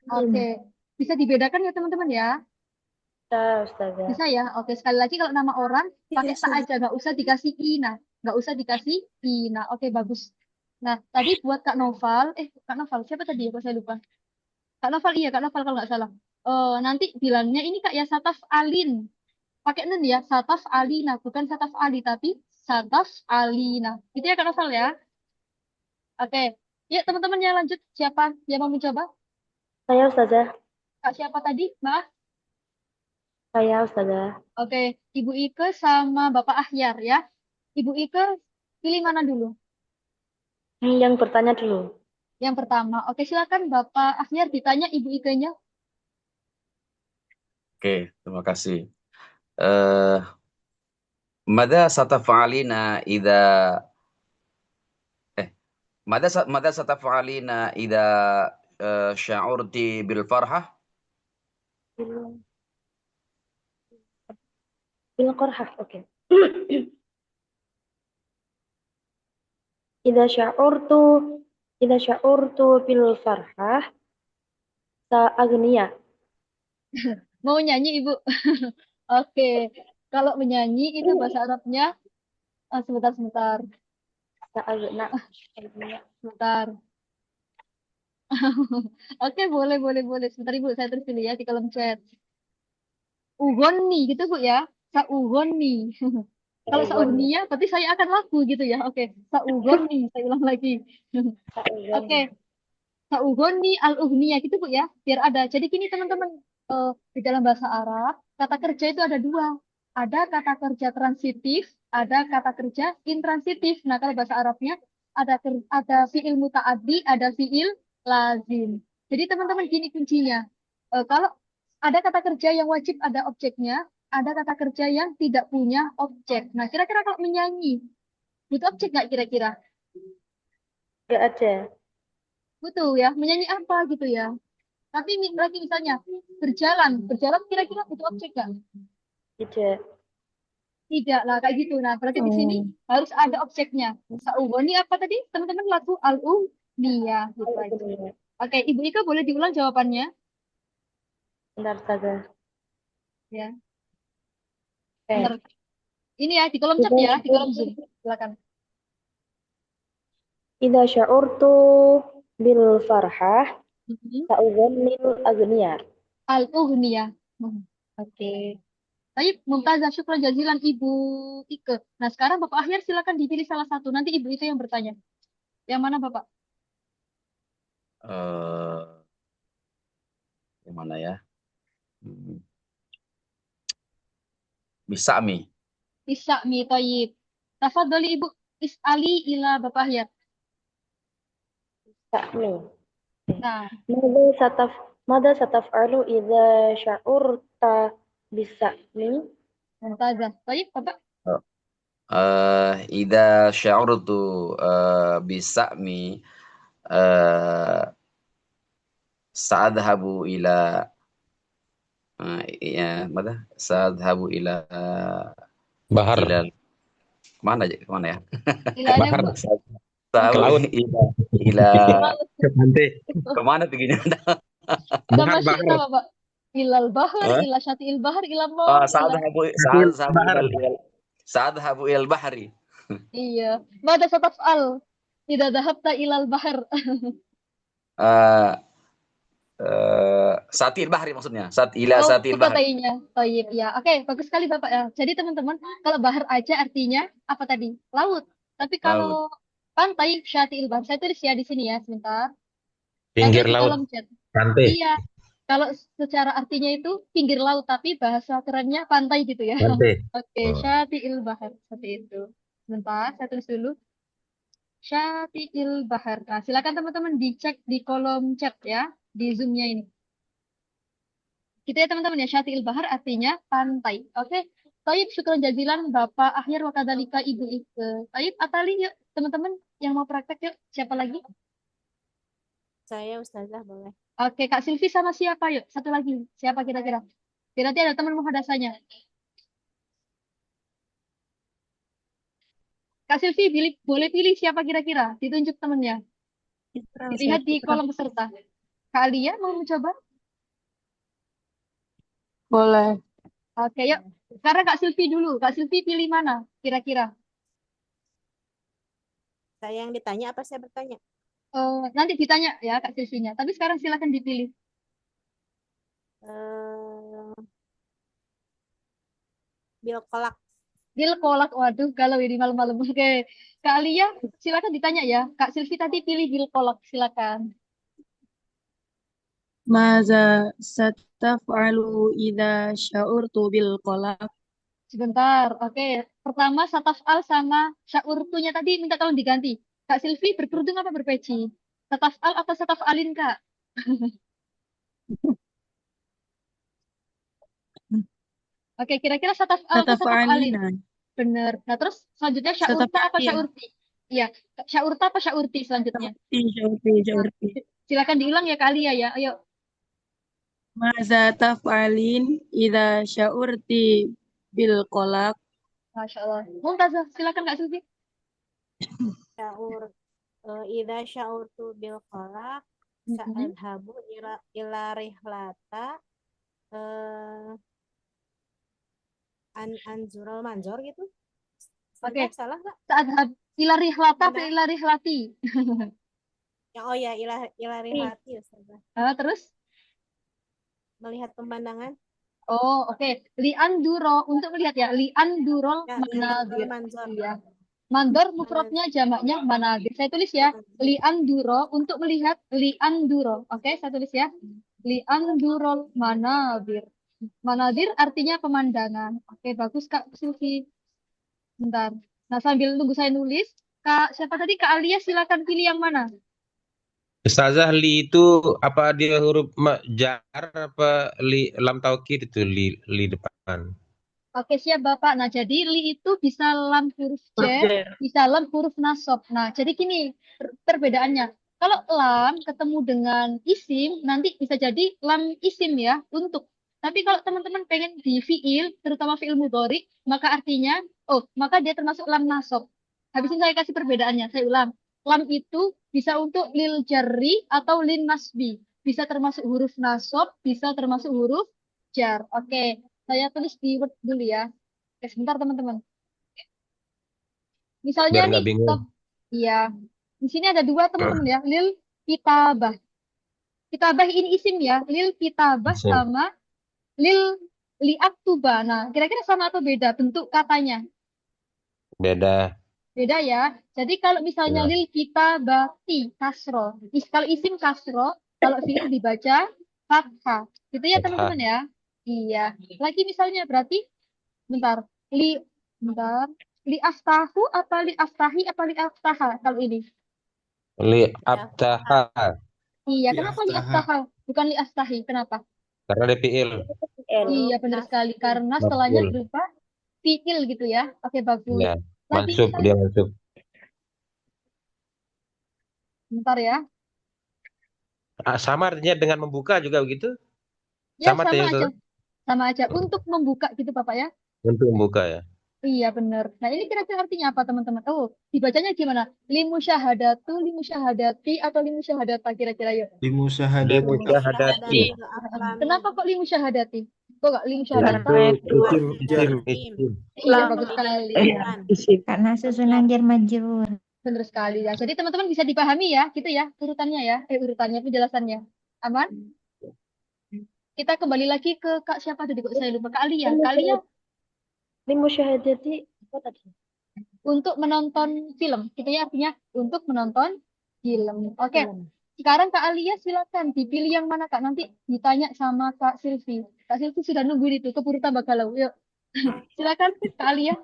Oke, bisa dibedakan ya teman-teman ya. Ustazah. Bisa ya. Oke, sekali lagi kalau nama orang pakai tak aja, nggak usah dikasih ina, nggak usah dikasih ina. Oke, bagus. Nah, tadi buat Kak Noval, Kak Noval siapa tadi ya? Kok saya lupa. Kak Noval, iya Kak Noval kalau nggak salah. Nanti bilangnya ini Kak ya Sataf Alin. Pakai nun ya, Sataf Alina, bukan Sataf Ali tapi Sataf Alina. Itu ya Kak Noval ya. Oke, ya teman-teman yang lanjut. Siapa yang mau mencoba? Saya Ustazah. Kak siapa tadi? Maaf. Saya Ustazah. Oke, Ibu Ike sama Bapak Ahyar ya. Ibu Ike pilih mana dulu? Yang bertanya dulu. Yang pertama. Oke, silakan Bapak Ahyar ditanya Ibu Ike-nya. Oke, terima kasih. Mada sataf'alina idza mada sataf'alina idza sya'urti bil farhah? Bil qarhah. Oke. Idza sya'urtu bil farhah sa'agniya. Mau nyanyi Ibu? Oke. Kalau menyanyi itu bahasa Arabnya sebentar. Sa'agna. Sebentar. Oke, boleh. Sebentar Ibu, saya tulis dulu ya di kolom chat. Ugoni gitu Bu ya. Saugoni. Kalau saugnia berarti saya akan laku gitu ya. Oke, saugoni, saya ulang lagi. Oke, saugoni al-ughniyah gitu Bu ya. Biar ada. Jadi gini teman-teman, di dalam bahasa Arab, kata kerja itu ada dua. Ada kata kerja transitif, ada kata kerja intransitif. Nah, kalau bahasa Arabnya ada fiil muta'addi, ada fiil lazim. Jadi teman-teman gini kuncinya. Kalau ada kata kerja yang wajib ada objeknya, ada kata kerja yang tidak punya objek. Nah, kira-kira kalau menyanyi, butuh objek nggak kira-kira? Nggak ada. Butuh ya, menyanyi apa gitu ya. Tapi lagi misalnya, berjalan kira-kira butuh objek nggak? Tidak. Tidak lah, kayak gitu. Nah, berarti di sini harus ada objeknya. Saugoni apa tadi? Teman-teman lagu al-ughniyah gitu aja. Oke, Ibu Ika boleh diulang jawabannya? Bentar saja. Ya, Oke. bentar. Ini ya, di kolom chat ya, di kolom Zoom. Silakan. Idza sya'urtu bil farhah sa'ughannil aghniyah. Al-ughniyah. Oke. Baik, Mumtazah, syukran jazilan Ibu Ike. Nah, sekarang Bapak Ahyar silakan dipilih salah satu. Nanti Ibu Ike yang bertanya. Yang mana Bapak? Yang mana ya? Bisa mi. Isa mi toyib. Tafadholi Ibu Is'ali ila Bapak Ahyar. Sa'mi. Nah, Mada sataf'alu idza sya'urta bisa'mi? Mumtazah. Toyib, Bapak. Idza sya'urtu bisa'mi sa'adhabu ila ya, mana? Sa'adhabu ila Bahar. Kemana ya? Ila Bahar. Bu. Sa'adhabu Ke laut. ila Ke pantai. kemana perginya? Bahar, Sama bahar. syita Bapak. Ilal bahar, Hah? ila syati'il bahar, ila maut, ila... Sa'adhabu ilal bahri. Iya. Mada sataf'al. Tidak dahabta ilal bahar. Satil bahri maksudnya. Satil bahri. Kotainya. Toyib, ya. Oke, bagus sekali Bapak ya. Jadi teman-teman, kalau bahar aja artinya apa tadi? Laut. Tapi kalau pantai, syati'il bahar. Saya tulis ya di sini ya, sebentar. Pinggir Di laut. kolom chat. Pantai. Iya. Kalau secara artinya itu pinggir laut, tapi bahasa kerennya pantai gitu ya. Pantai. Oke, syati'il bahar. Seperti itu. Sebentar, saya tulis dulu. Syati'il bahar. Nah, silakan teman-teman dicek di kolom chat ya, di Zoom-nya ini. Gitu ya teman-teman ya, syati'il bahar artinya pantai. Oke. Taib, syukran jazilan Bapak Ahyar wa kadzalika Ibu Ike. Taib, Atali yuk teman-teman yang mau praktek yuk. Siapa lagi? Saya Ustazah boleh. Oke, Kak Silvi sama siapa yuk? Satu lagi. Siapa kira-kira? Biar nanti ada teman muhadasanya. Kak Silvi boleh pilih siapa kira-kira? Ditunjuk temennya. Dilihat di kolom peserta. Kak Alia mau mencoba? Boleh. Oke, yuk. Sekarang Kak Silvi dulu. Kak Silvi pilih mana kira-kira? Saya yang ditanya apa saya bertanya? Nanti ditanya ya Kak Silvinya. Tapi sekarang silakan dipilih. Bil kolak. Bil kolak, waduh, galau ini malam-malam. Oke, Kak Alia, silakan ditanya ya. Kak Silvi tadi pilih bil kolak, silakan. Maza sataf'alu idza sya'urtu bil qalaq? Sebentar, oke. Pertama sataf'al sama sya'urtunya tadi minta tolong diganti. Kak Silvi berkerudung apa berpeci? Sataf'al atau sataf'alin, Kak? Oke, kira-kira sataf'al atau sataf'alin? Sataf'alina. Bener. Nah, terus selanjutnya sya'urta apa sya'urti? Iya, sya'urta apa sya'urti selanjutnya? Sya'urti. Silakan diulang ya Kak Alia ya. Ayo. Maza taf'alin idza sya'urti bil qalaq? Masya Allah. Mumtazah, silakan Kak Silvi. Idza sya'urtu bil kolak sa'adhabu ila rihlata anzural manzor gitu. Oke. Salah nggak? Sa'adhab ila rihlata atau ila rihlati? Oh ya, ila rihlati Ustazah. Terus? Melihat pemandangan. Oh, oke. Lianduro untuk melihat ya. Liandurol Ya, manadir. manzor. Iya. Mandor mufradnya jamaknya manadir. Saya tulis ya. Lianduro untuk melihat lianduro. Oke, saya tulis ya. Liandurol manadir. Manadir artinya pemandangan. Oke, bagus Kak Silvi. Bentar. Nah, sambil tunggu saya nulis, Kak, siapa tadi? Kak Alia, silakan pilih yang mana? Ustazah li itu apa dia huruf jar apa lam taukid itu li depan. Oke, siap Bapak. Nah, jadi li itu bisa lam huruf jar, bisa lam huruf nasab. Nah, jadi gini perbedaannya. Kalau lam ketemu dengan isim, nanti bisa jadi lam isim ya, untuk. Tapi kalau teman-teman pengen di fiil, terutama fiil mudhari, maka artinya, maka dia termasuk lam nasab. Habis ini saya kasih perbedaannya, saya ulang. Lam itu bisa untuk lil jarri atau lin nasbi. Bisa termasuk huruf nasab, bisa termasuk huruf jar. Oke. Saya tulis di Word dulu ya. Oke, sebentar teman-teman. Misalnya Biar nih, nggak bingung. iya. Di sini ada dua teman-teman ya. Lil kitabah. Kitabah ini isim ya. Lil kitabah Isim. sama lil liaktuba. Nah, kira-kira sama atau beda bentuk katanya? Beda. Beda ya. Jadi kalau misalnya Ya. lil kitabati kasro. Kalau isim kasro, kalau fiil dibaca fathah. Gitu ya Fathah. teman-teman ya. Iya. Lagi misalnya berarti bentar. Li bentar. Li aftahu apa li aftahi apa li aftaha kalau ini? Li abtaha. Iya, Di kenapa li aftaha. aftaha? Bukan li aftahi. Kenapa? Karena ada fiil. Iya, benar sekali. Karena setelahnya Maf'ul. berupa fiil gitu ya. Oke, bagus. Ya. Lagi Mansub, misalnya, dia mansub. bentar ya. Sama artinya dengan membuka juga begitu? Ya, Sama sama artinya aja. Ustazah? Sama aja. Untuk membuka gitu, Bapak ya. Untuk membuka ya. Iya, benar. Nah, ini kira-kira artinya apa, teman-teman? Oh, dibacanya gimana? Limu syahadati, atau limu syahadata kira-kira yuk. Li Limusyahadati. musyahadati. Kenapa kok limu syahadati? Kok gak limu Itu syahadata? isim. Iya, bagus sekali. Karena susunan jar majrur. Benar sekali ya. Jadi teman-teman bisa dipahami ya, gitu ya, urutannya ya. Urutannya, penjelasannya. Aman? Kita kembali lagi ke Kak siapa tadi kok saya lupa. Kak Alia. Kak Alia Limusyahadati apa tadi? untuk menonton film. Gitu ya artinya untuk menonton film. Oke. Sekarang Kak Alia silakan dipilih yang mana Kak. Nanti ditanya sama Kak Silvi. Kak Silvi sudah nungguin itu. Keburu tambah galau. Yuk. Silakan Kak Alia.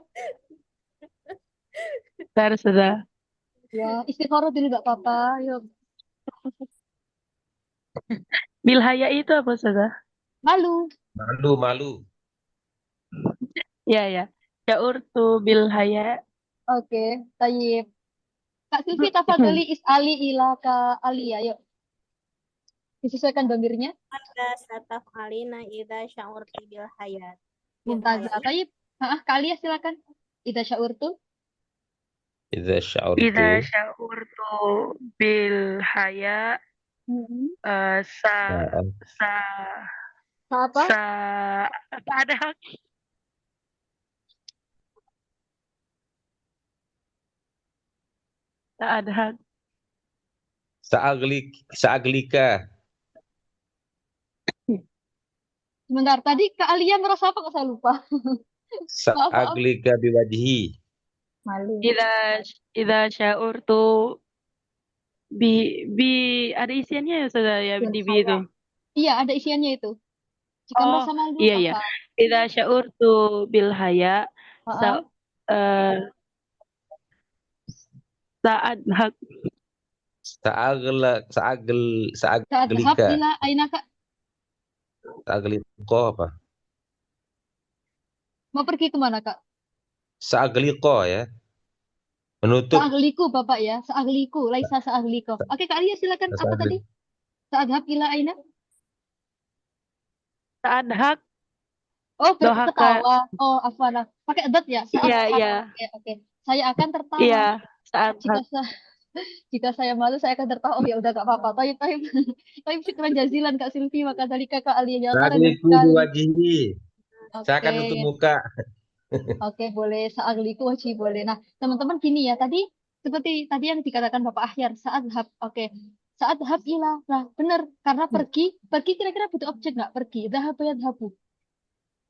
Sudah. Ya, istikharah dulu gak apa-apa. Yuk. Bilhaya itu apa sudah? Malu. Malu. Ya, ya. Syaurtu bilhaya. Oke. Tayyib. Kak Silvi tafadhali is'ali ila Kak Alia. Yuk. Disesuaikan domirnya. Anda sataf'alina idza sya'urti bil hayat. Mumtazah. Tayyib. Kak Alia silakan. Idza sya'urtu. Idza sya'urtu. Idza sya'urtu bilhaya. Sa apa? Tak ada. Tak ada. Sa'aglika. Sebentar, tadi Kak Alia merasa apa kok saya lupa? Sa'aglika biwajhi. Malu. Idza sya'urtu bi ada isiannya ya sudah ya di bi itu. Iya, ada isiannya itu. Jika merasa malu iya iya. Idza sya'urtu bil haya sa'adhak sa'aglika. ila aina Kak? Sa'aglika apa? Mau pergi kemana Kak? Sa'aglika ya. Menutup. Sa'agliku Bapak ya. Sa'agliku, laisa sa'agliko. Oke Kak Alia silakan. Apa tadi? Sa'adhab ila aina? Sa'adhak. Oh, ketawa. Oh, afwan. Pakai dot ya? Iya, iya. Oke. Saya akan tertawa. Iya, jika saya malu saya akan tertawa. Oh ya udah gak apa-apa. Tapi syukran jazilan Kak Silvi, maka dari Kakak Alia Sa'agliku biwajhi. Saya akan tutup muka. Oke, boleh. Sa'agliku wajhi boleh. Nah, teman-teman gini ya. Tadi seperti tadi yang dikatakan Bapak Ahyar, sa'adhab. Oke. Sa'adhab ila. Nah, benar. Karena pergi kira-kira butuh objek nggak? Pergi. Dhahabu yadhabu.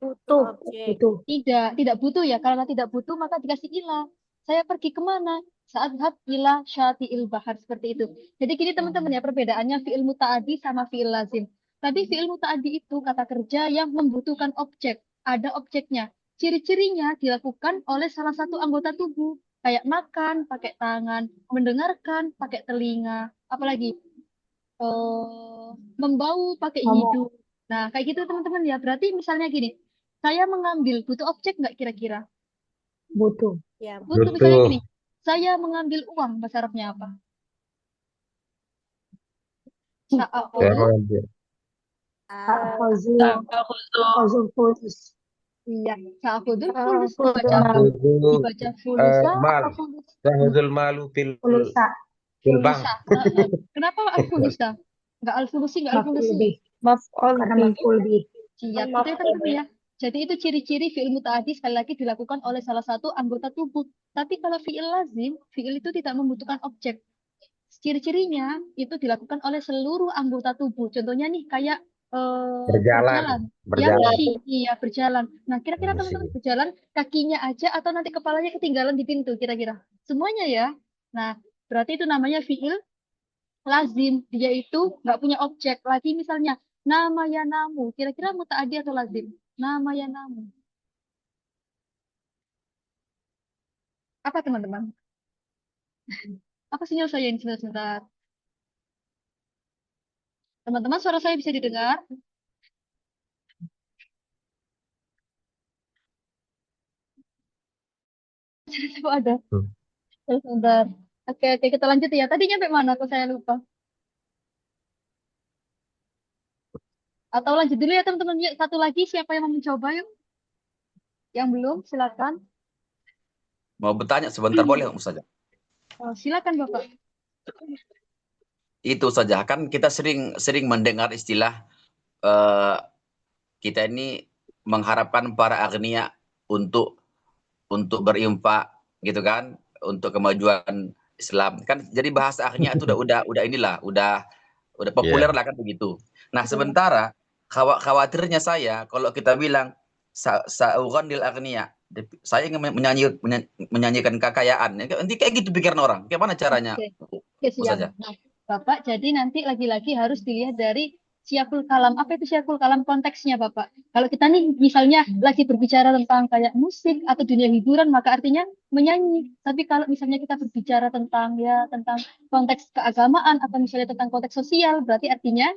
Butuh. Objek. Tidak butuh ya. Karena tidak butuh maka dikasih ilah. Saya pergi kemana? Saat hab ila syati'il bahar seperti itu. Jadi gini teman-teman ya perbedaannya fi'il muta'adi sama fi'il lazim. Tadi fi'il muta'adi itu kata kerja yang membutuhkan objek. Ada objeknya. Ciri-cirinya dilakukan oleh salah satu anggota tubuh. Kayak makan, pakai tangan, mendengarkan, pakai telinga. Apalagi? Membau, pakai hidung. Nah, kayak gitu teman-teman ya. Berarti misalnya gini, saya mengambil, butuh objek nggak kira-kira? Ya, Butuh, misalnya Butuh. gini, saya mengambil uang, bahasa Arabnya apa? Sa'akhudhu, Kemudian. Ta'khudhu iya, sa'akhudhul fulus. Dibaca apa? Ta'khudhu Dibaca fulusa mal. atau fulus? Ta'khudhul malu fil bank. Fulusa. Kenapa al-fulusa? Nggak al-fulusi, nggak al-fulusi. Maf'ul bih. Siap, itu ya teman-teman ya. Jadi itu ciri-ciri fi'il muta'addi sekali lagi dilakukan oleh salah satu anggota tubuh. Tapi kalau fi'il lazim, fi'il itu tidak membutuhkan objek. Ciri-cirinya itu dilakukan oleh seluruh anggota tubuh. Contohnya nih kayak Berjalan. berjalan. Berjalan. Iya, berjalan. Nah, kira-kira Mesti. teman-teman berjalan kakinya aja atau nanti kepalanya ketinggalan di pintu kira-kira? Semuanya ya. Nah, berarti itu namanya fi'il lazim. Dia itu nggak punya objek. Lagi misalnya nama ya namu. Kira-kira muta'addi atau lazim? Nama ya namu. Apa teman-teman? Apa sinyal saya ini sebentar? Teman-teman, suara saya bisa didengar? Coba ada. Sebentar. Oke, kita lanjut ya. Tadi nyampe mana? Kok saya lupa. Atau lanjut dulu ya teman-teman. Yuk, satu lagi. Siapa yang mau mencoba yuk? Yang belum, silakan. Mau bertanya sebentar boleh Ustazah? Oh, silakan Bapak. Itu saja kan kita sering mendengar istilah kita ini mengharapkan para agnia untuk berinfak gitu kan, untuk kemajuan Islam kan. Jadi bahasa agnia itu udah populer lah kan begitu. Nah, sementara khawatirnya saya kalau kita bilang saughandil agnia, saya ingin menyanyikan kekayaan. Nanti kayak gitu pikiran orang. Gimana caranya? Oke, siap. Nah, Bapak, jadi nanti lagi-lagi harus dilihat dari syiakul kalam. Apa itu syiakul kalam konteksnya, Bapak? Kalau kita nih misalnya lagi berbicara tentang kayak musik atau dunia hiburan, maka artinya menyanyi. Tapi kalau misalnya kita berbicara tentang konteks keagamaan atau misalnya tentang konteks sosial, berarti artinya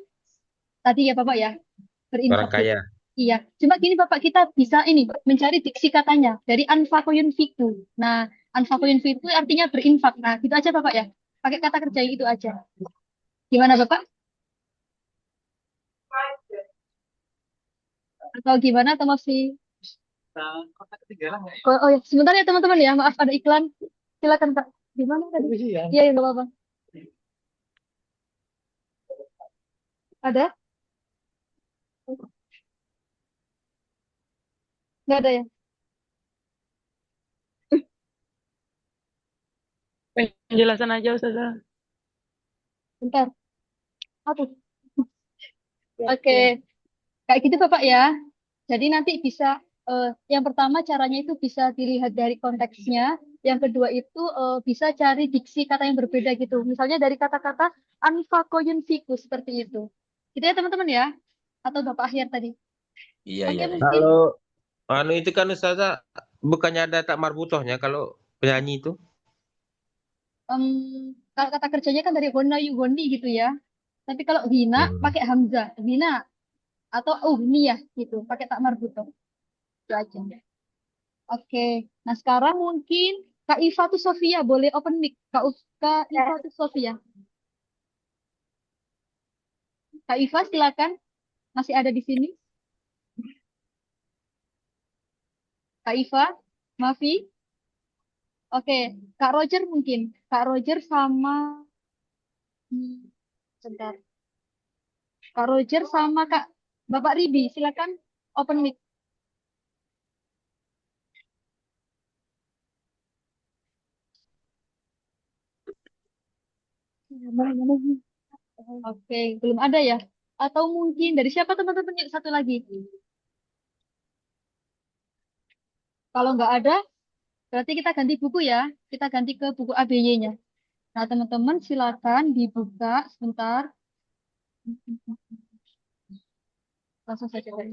tadi ya Bapak ya, Orang berinfak. kaya. Iya, cuma gini Bapak, kita bisa ini mencari diksi katanya dari anfaqo yunfiqu. Nah, anfaqo yunfiqu artinya berinfak. Nah, gitu aja Bapak ya. Pakai kata kerja itu aja. Gimana Bapak? Atau gimana atau masih? Oh ya, sebentar ya teman-teman ya. Maaf ada iklan. Silakan Pak. Gimana tadi? Iya, ya, nggak apa-apa. Ada? Nggak ada ya? Penjelasan aja Ustazah. Bentar. Aduh. Oke. Kayak gitu Bapak ya. Jadi nanti bisa yang pertama caranya itu bisa dilihat dari konteksnya. Yang kedua itu bisa cari diksi kata yang berbeda gitu. Misalnya dari kata-kata anfaqo yunfiqu seperti itu. Gitu ya teman-teman ya. Atau Bapak Ahyar tadi. Iya, Oke, iya. mungkin Kalau itu kan Ustazah bukannya ada tak marbutohnya kalau penyanyi itu? kalau kata kerjanya kan dari gonna yugoni gitu ya. Tapi kalau hina pakai hamzah. Hina atau uhniyah gitu. Pakai tak marbutoh. Itu aja. Oke. Nah sekarang mungkin Kak Ifatu Sofia boleh open mic. Kak Ifatu Sofia. Kak Iva silakan. Masih ada di sini. Kak Iva, Mafi. Oke, Kak Roger mungkin. Kak Roger sama sebentar. Kak Roger sama Kak Bapak Ribi, silakan open mic. Oke, belum ada ya? Atau mungkin dari siapa teman-teman? Yuk, satu lagi. Kalau nggak ada, berarti kita ganti buku ya. Kita ganti ke buku ABY-nya. Nah, teman-teman silakan dibuka sebentar. Langsung saja. Bukan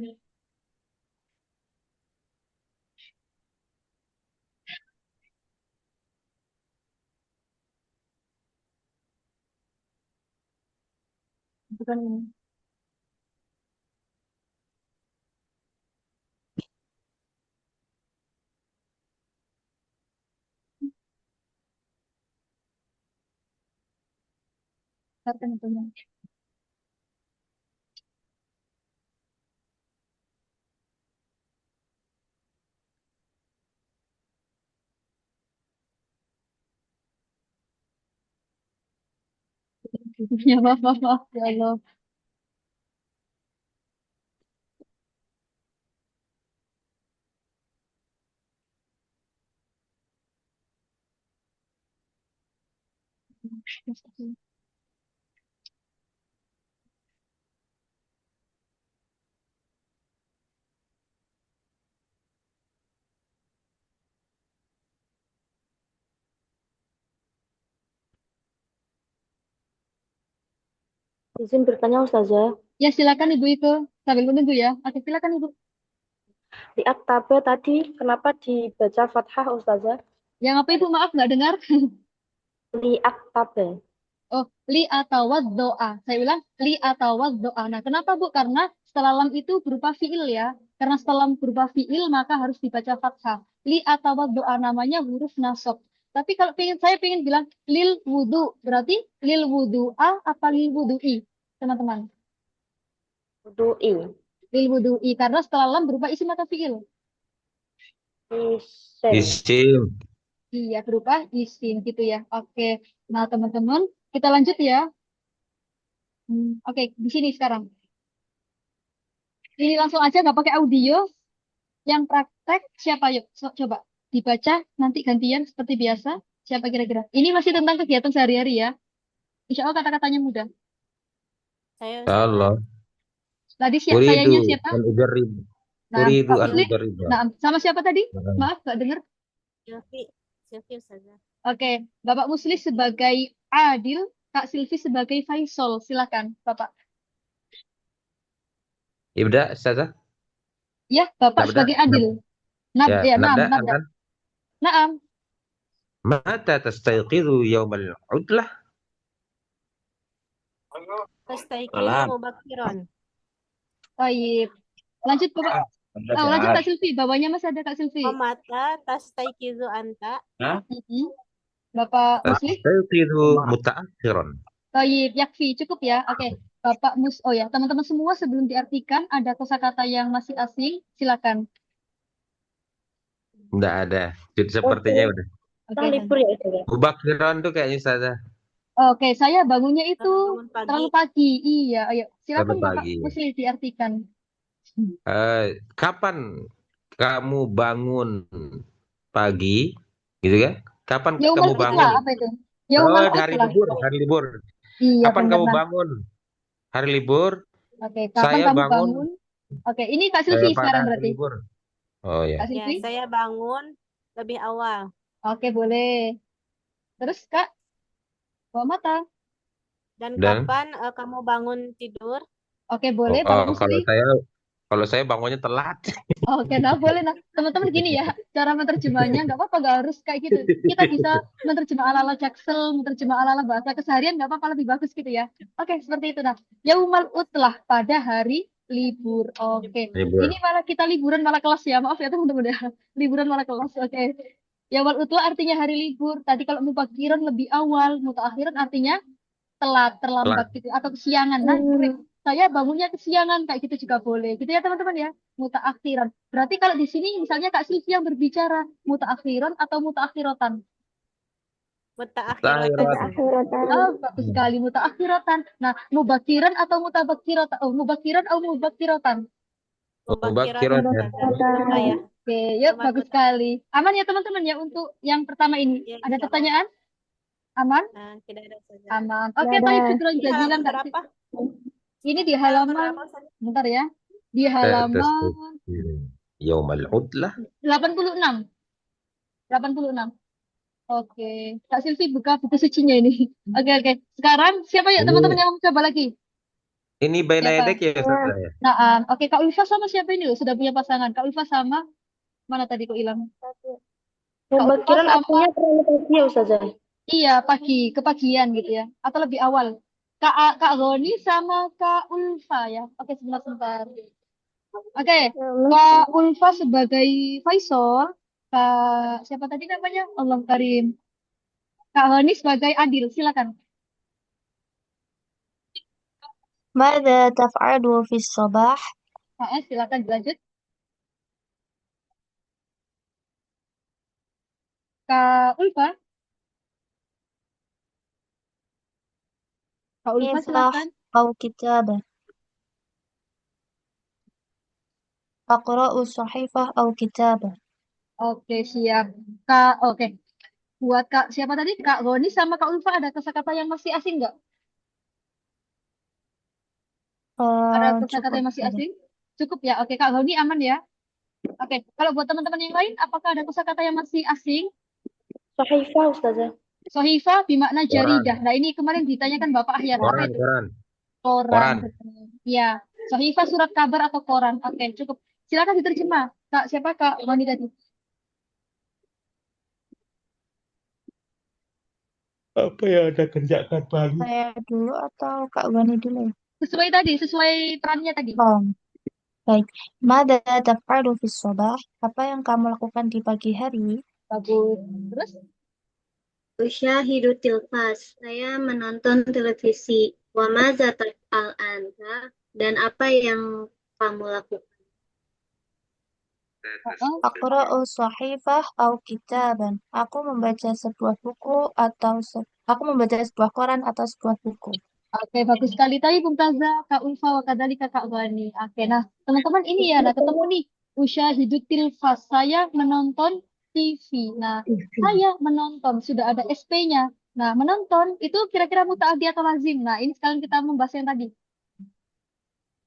ini. Bentar, teman-teman. Ya, maaf, maaf, maaf. Ya Allah. Izin bertanya Ustazah. Ya, silakan Ibu Iko. Sambil menunggu ya. Oke, silakan Ibu. Di aktabe tadi kenapa dibaca fathah Ustazah? Yang apa Ibu? Maaf, nggak dengar. Li aktabe. Oh, li atau doa. Saya bilang li atau doa. Nah, kenapa Bu? Karena setelah lam itu berupa fiil ya. Karena setelah lam berupa fiil maka harus dibaca fathah. Li atau doa namanya huruf nasab. Tapi kalau saya pengen bilang lil wudu, berarti lil wudu'a apa lil wudu'i, teman-teman? Wudu'i. Lil wudu'i karena setelah lam berupa isim atau fiil. Isim. Isim. Iya, berupa isim gitu ya. Oke. Nah, teman-teman, kita lanjut ya. Oke, di sini sekarang. Ini langsung aja nggak pakai audio. Yang praktek siapa yuk? Coba dibaca nanti gantian seperti biasa. Siapa kira-kira? Ini masih tentang kegiatan sehari-hari ya. Insya Allah kata-katanya mudah. Saya Allah. Tadi Uridu sayanya siapa? an ujarrib. Nah, Uridu Pak an Musli. ujarrib. Nah, sama siapa tadi? Maaf, nggak dengar. Silvi Ustazah. Oke, Bapak Musli sebagai Adil, Kak Silvi sebagai Faisal. Silakan, Bapak. Ibda, Ustazah. Ya, Bapak Nabda. sebagai Adil. Ya, nabda. Nabda. Naam. Mata tastayqidu yaumal udlah? Tastaiqizu mubakiran. Baik. Lanjut, Bapak. Oh, lanjut Kak Silvi. Bawahnya masih ada Kak Silvi. Mata tastaiqizu anta. Bapak Musli. Tastayqidu mutaakhiran. Baik, yakfi. Cukup ya. Oke. Bapak Oh ya, teman-teman semua sebelum diartikan ada kosakata yang masih asing. Silakan. Enggak ada. Jadi sepertinya udah. Oke. Libur ya Ustazah. Mubakhiran tuh kayaknya Ustazah. Oke, saya bangunnya itu terlalu pagi. Iya, ayo. Silakan Terlalu Bapak pagi. Musli diartikan. Kapan kamu bangun pagi, gitu kan? Kapan kamu Yaumal bangun? utlah, apa itu? Yaumal hari utlah. libur, hari libur. Iya, Kapan benar. kamu bangun? Hari libur. Oke, kapan Saya kamu bangun bangun? Oke, ini Kak Silvi pada sekarang hari berarti. libur. Oh ya. Kak Ya, Silvi? saya bangun lebih awal. Oke, boleh. Terus Kak, bawa mata. Dan Dan? kapan kamu bangun tidur? Oke, boleh Bapak Musli. Kalau saya bangunnya telat. Oke, nah boleh. Nah, teman-teman gini ya, cara menerjemahnya nggak apa-apa, nggak harus kayak gitu. Kita bisa menerjemah ala-ala Jaksel, menerjemah ala-ala bahasa keseharian, nggak apa-apa, lebih bagus gitu ya. Oke, seperti itu. Nah, yaumal utlah, pada hari libur. Oke, Libur. ini malah kita liburan malah kelas ya. Maaf ya teman-teman ya. Liburan malah kelas. Oke. Yaumal utlah artinya hari libur. Tadi kalau mubakiran lebih awal, mutaakhiran artinya telat, terlambat gitu, atau kesiangan. Nah, saya bangunnya kesiangan kayak gitu juga boleh. Gitu ya teman-teman ya. Mutaakhiran. Berarti kalau di sini misalnya Kak Silvi yang berbicara, mutaakhiran atau mutaakhiratan? Mutaakhiratan. Oh, bagus sekali, mutaakhiratan. Nah, mubakiran atau mutabakiratan? Oh, mubakiran atau mubakiratan? Mubakiran. Ya. Oke, yuk, bagus sekali. Aman ya teman-teman ya untuk yang pertama ini. Ya, Ada pertanyaan? Aman? Tidak ada saja. Aman. Oke, Taib syukran jazilan Kak. Berapa? Ini di halaman, bentar ya. Di halaman Yaumal udlah. 86. 86. Oke. Kak Silvi buka buku sucinya ini. Oke. Sekarang siapa ya teman-teman Ini yang mau coba lagi? ini baina Siapa? yadek ya Ustazah ya. Nah, oke, Kak Ulfa sama siapa ini loh? Sudah punya pasangan. Kak Ulfa sama mana tadi kok hilang? Kak Ulfa Pembagian sama akunya terlalu pagi ya Ustazah. iya kepagian gitu ya, atau lebih awal. Kak Roni sama Kak Ulfa ya. Oke, sebentar. Oke, Kak Ulfa sebagai Faisal, Kak siapa tadi namanya? Allah Karim. Kak Roni sebagai Adil, silakan. ماذا تفعل في الصباح؟ Silakan dilanjut. Kak Ulfa, Kak Ulfa مفتاح silakan. أو كتابة. أقرأ صحيفة أو كتابة. Oke, siap. Oke. Buat Kak siapa tadi? Kak Roni sama Kak Ulfa ada kosakata yang masih asing nggak? Ada kosakata cukup yang masih sudah. asing? Cukup ya. Oke, Kak Roni aman ya. Oke, kalau buat teman-teman yang lain, apakah ada kosakata yang masih asing? Sahifah Ustazah. Sohifa bermakna Koran. jaridah. Nah, ini kemarin ditanyakan Bapak Ahyar. Apa Koran, itu? koran. Koran. Koran. Ya, Sohifa surat kabar atau koran. Oke, cukup. Silakan diterjemah. Kak, siapa Kak Roni tadi? Apa yang Anda kerjakan pagi? Saya dulu atau Kak Gani dulu ya? Sesuai perannya tadi. Oh, baik. Mada taf'alu fi sabah? Apa yang kamu lakukan di pagi hari? Bagus. Terus? Usyahidu tilkas. Saya menonton televisi. Wa maza taf'al anta. Dan apa yang kamu lakukan? Aqra'u sahifah au kitaban. Aku membaca sebuah buku atau aku membaca sebuah koran atau sebuah buku. Oke, bagus sekali tadi Mumtazah, Kak Ulfa, wa kadzalika Kak Gani. Oke, nah teman-teman ini ya, nah ketemu nih. Usyahidu tilfas. Saya menonton TV. Nah, saya menonton. Sudah ada SP-nya. Nah, menonton itu kira-kira mutaaddi atau lazim. Nah, ini sekarang kita membahas yang tadi.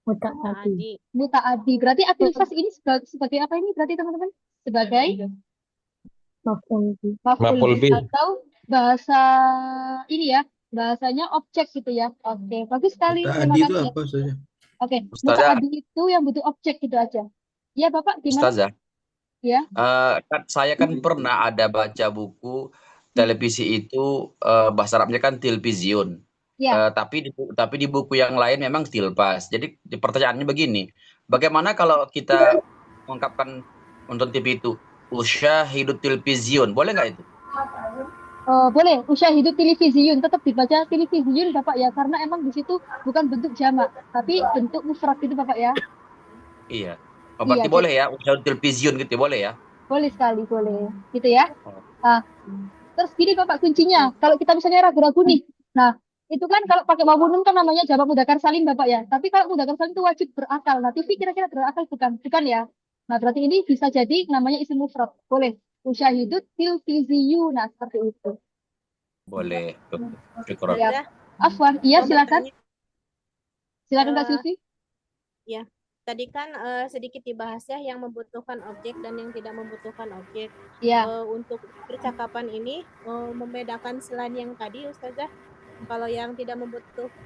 Tadi. Mutaaddi. Berarti atilfas ini sebagai apa ini berarti teman-teman? Sebagai maf'ul Maf'ul bih bih. atau bahasa ini ya, bahasanya objek gitu ya. Oke, bagus sekali. Terima Mutaaddi itu kasih ya. apa saja? Oke, Ustazah, mutaaddi itu yang butuh objek gitu aja. Ya, Bapak gimana? Ustazah, Ya. saya kan pernah ada baca buku televisi itu bahasa Arabnya kan tilvizion. Ya. Tapi di buku yang lain memang tilpas. Jadi pertanyaannya begini, bagaimana kalau kita mengungkapkan nonton TV itu usyahidu tilvizion, boleh nggak itu? Boleh, usyahidu televisiun tetap dibaca televisiun Bapak ya, karena emang di situ bukan bentuk jamak, tapi bentuk mufrad itu Bapak ya. Iya. Oh, berarti Iya, boleh ya usyahidu tilvizion gitu ya, boleh ya? boleh sekali, boleh. Gitu ya. Nah, terus gini Bapak kuncinya, kalau kita misalnya ragu-ragu nih, nah itu kan kalau pakai wawu nun kan namanya jamak mudzakkar salim Bapak ya. Tapi kalau mudzakkar salim itu wajib berakal. Nah, TV kira-kira berakal bukan? Bukan ya. Nah, berarti ini bisa jadi namanya isim mufrad. Boleh. Usyahidut tilviziyu. Nah, seperti itu. Boleh. Syukur. Ya. Afwan, iya Mau silakan. bertanya? Silakan Kak Silvi. Ya, tadi kan sedikit dibahas ya yang membutuhkan objek dan yang tidak membutuhkan objek. Iya. Untuk percakapan ini membedakan selain yang tadi Ustazah. Kalau yang tidak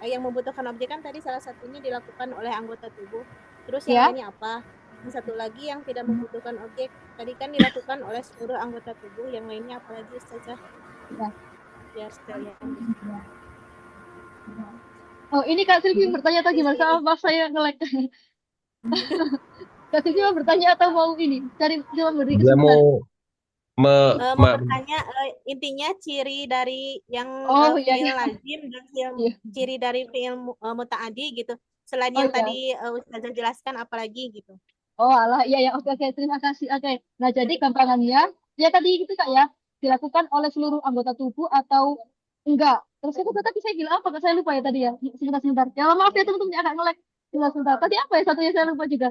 yang membutuhkan objek kan tadi salah satunya dilakukan oleh anggota tubuh. Terus yang Ya. lainnya apa? Yang satu lagi yang tidak membutuhkan objek tadi kan dilakukan oleh seluruh anggota tubuh. Yang lainnya apa lagi Ustazah? Ya. Biar sekalian. Oh, ini Kak Silvi bertanya atau gimana? Maaf saya nge-lag. Kak Silvi mau bertanya atau mau ini? Cuma beri Dia kesempatan. mau Mau bertanya intinya ciri dari yang fi'il lazim dan ciri dari fi'il muta'addi gitu. Selain yang tadi Ustazah jelaskan apalagi gitu. Oh alah, iya oke terima kasih. Oke. Nah, jadi gampangannya ya tadi gitu Kak ya, dilakukan oleh seluruh anggota tubuh atau enggak. Terus itu tadi saya bilang apa? Saya lupa ya tadi ya. Sebentar. Ya maaf ya teman-teman agak nge-lag. Sebentar. Tadi apa ya satunya saya lupa juga.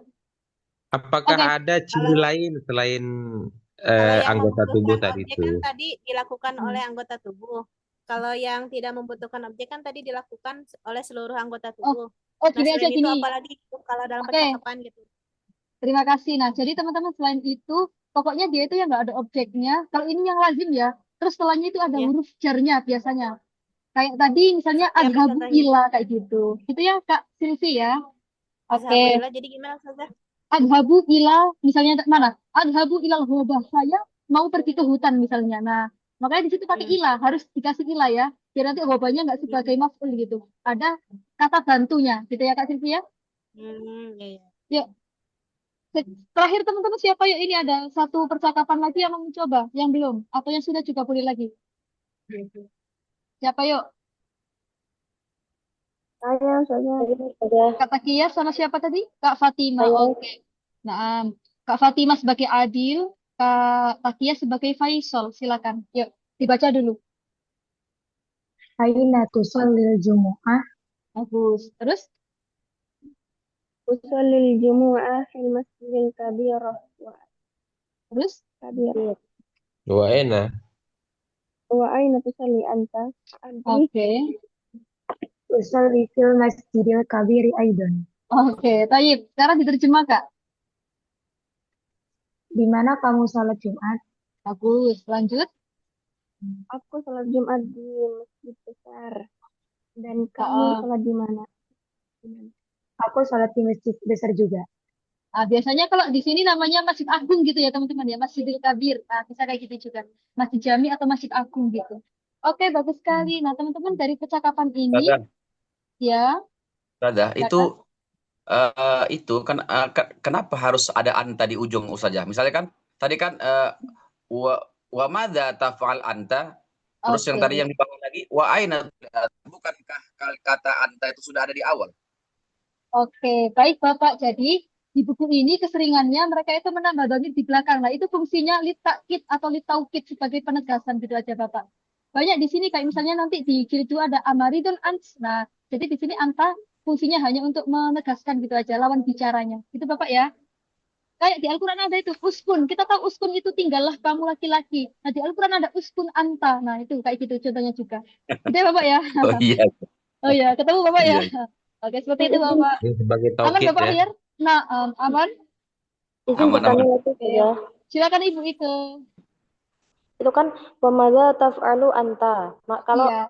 Apakah ada ciri lain selain anggota tubuh tadi objek itu? kan tadi dilakukan oleh anggota tubuh. Kalau yang tidak membutuhkan objek kan tadi dilakukan oleh seluruh anggota tubuh. Gini aja itu gini. apalagi kalau dalam percakapan gitu. Terima kasih. Nah, jadi teman-teman selain itu, pokoknya dia itu yang nggak ada objeknya. Kalau ini yang lazim ya, terus setelahnya itu ada Ya. huruf jarnya biasanya. Kayak tadi misalnya Seperti apa adhabu contohnya? ila kayak gitu. Itu ya Kak Silvi ya. Oke. Alhamdulillah. Jadi gimana Ustazah? Adhabu ila misalnya mana? Adhabu ilal ghobah. Saya mau pergi ke hutan misalnya. Nah, makanya di situ pakai ila, harus dikasih ila ya. Biar nanti ghobahnya nggak sebagai maf'ul gitu. Ada kata bantunya gitu ya Kak Silvi ya. Iya. Yuk. Terakhir teman-teman siapa yuk, ini ada satu percakapan lagi yang mau mencoba, yang belum atau yang sudah juga boleh lagi. Siapa yuk? Saya. Kak Takia sama siapa tadi? Kak Fatima. Saya. Oke. Nah, Kak Fatima sebagai Adil, Kak Takia sebagai Faisal. Silakan. Yuk, dibaca dulu. Aina tusallil jumu'ah? Bagus. Terus? Usallil jumu'ah fil masjidil kabirah. Terus? Kabirah. Wa ena. Wa aina tusalli anta? Oke. Usalli fil masjidil kabiri aidan. Oke, Tayyib. Sekarang diterjemah, Kak. Di mana kamu salat Jumat? Bagus. Lanjut. Aku salat Jumat di masjid besar. Dan kamu salat di mana? Aku salat di masjid besar juga. Nah, biasanya kalau di sini namanya Masjid Agung gitu ya teman-teman ya, Masjidil Kabir. Nah, bisa kayak gitu juga. Masjid Jami atau Masjid Agung gitu. Oke, bagus sekali. Nah, teman-teman dari percakapan ini, ya. Ustazah, itu kan kenapa harus ada anta di ujung Ustazah? Misalnya kan tadi kan wa madza taf'al anta, terus yang tadi yang dibangun lagi wa aina, bukankah kata anta itu sudah ada di awal? Oke, baik Bapak. Jadi di buku ini keseringannya mereka itu menambah dhamir di belakang. Nah, itu fungsinya litakid atau litaukid sebagai penegasan gitu aja Bapak. Banyak di sini kayak misalnya nanti di jilid 2 ada amaridun ans. Nah, jadi di sini anta fungsinya hanya untuk menegaskan gitu aja lawan bicaranya. Itu Bapak ya. Kayak di Al-Quran ada itu uskun. Kita tahu uskun itu tinggallah kamu laki-laki. Nah, di Al-Quran ada uskun anta. Nah, itu kayak gitu contohnya juga. Gitu ya Bapak ya. Oh iya. Oh iya, ketemu Bapak ya. Oke, seperti itu Bapak. Ini sebagai Aman taukid Bapak ya. Ahyar? Nah, aman? Aman. Ya. Silakan Ibu Ike. Itu kan pemadza taf'alu anta. Kalau Iya.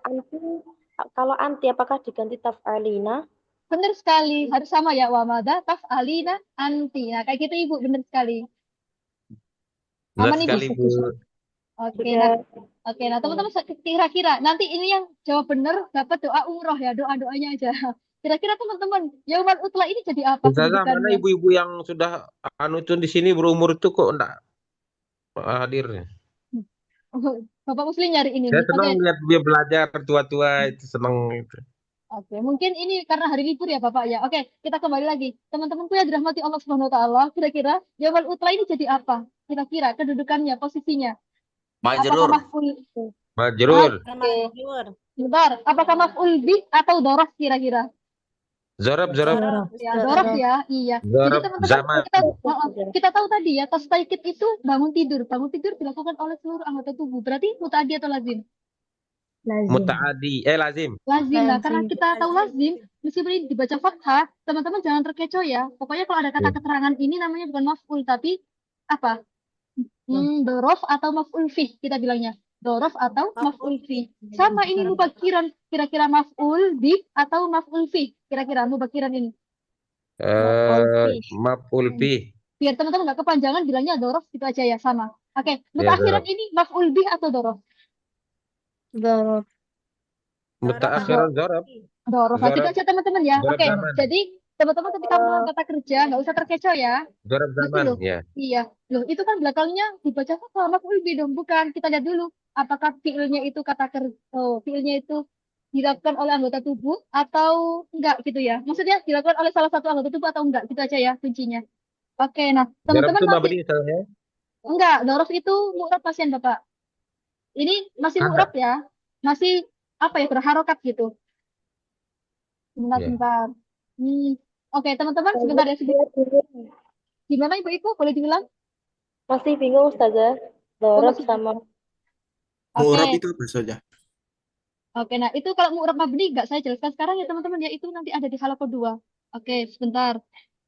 anti apakah diganti taf'alina? Benar sekali, harus sama ya. Wa madza taf'alina anti. Nah, kayak gitu Ibu, benar sekali. Benar Aman Ibu? sekali Bu. Oke, nah teman-teman kira-kira nanti ini yang jawab benar dapat doa umroh ya, doa-doanya aja. Kira-kira teman-teman, Yaumal Utla ini jadi apa Ustazah, mana pendidikannya? ibu-ibu yang sudah itu di sini berumur itu kok enggak hadir? Bapak Muslim nyari ini Saya nih. senang lihat dia belajar tua-tua itu, senang itu. Oke, mungkin ini karena hari libur ya Bapak ya. Oke, kita kembali lagi. Teman-temanku yang dirahmati Allah Subhanahu wa taala, kira-kira Yaumal Utla ini jadi apa? Kira-kira kedudukannya, posisinya? Majrur. Apakah maf'ul? Majrur. Oke. Sebentar, apakah maf'ul bih atau dorof kira-kira? Zorab. Ya, dorof ya, iya. Jadi Zorab teman-teman zaman. kita tahu tadi ya, tastaikid itu bangun tidur. Bangun tidur dilakukan oleh seluruh anggota tubuh. Berarti muta'addi atau lazim? Mutaadi. Lazim. Lazim. Nah, karena kita tahu lazim, meskipun ini dibaca fathah, teman-teman jangan terkecoh ya. Pokoknya kalau ada kata keterangan ini namanya bukan maf'ul, tapi apa? Dorof atau maf'ul fih kita bilangnya. Dorof atau maf'ul fih. Sama ini mubakiran. Kira-kira maf'ul bih atau maf'ul fih. Kira-kira mubakiran ini. Maf'ul bih. Biar teman-teman nggak kepanjangan bilangnya dorof gitu aja ya, sama. Oke, mutakhiran ini maf'ul bih atau dorof? Dorof. Mutaakhiran zorab. Dorof. Gitu aja teman-teman ya. Zorab Oke, zaman. jadi teman-teman ketika melakukan kata kerja nggak usah terkecoh ya. Zorab zaman, ya. Iya, loh itu kan belakangnya dibaca fathah maf'ul bih dong, bukan. Kita lihat dulu apakah fiilnya itu fiilnya itu dilakukan oleh anggota tubuh atau enggak gitu ya. Maksudnya dilakukan oleh salah satu anggota tubuh atau enggak, gitu aja ya kuncinya. Oke, nah teman-teman Zorab itu masih mabni misalnya. enggak, dorof itu mu'rab pasien Bapak. Ini masih mu'rab ya. Masih apa ya, berharokat gitu. Sebentar. Oke, teman-teman sebentar ya. Gimana Ibu boleh diulang? Masih bingung Ustazah. Dorof sama Mu'rab itu apa saja? Oke, nah itu kalau mu'rab mabni nggak saya jelaskan sekarang ya teman-teman ya, itu nanti ada di halaman 2. Oke, sebentar.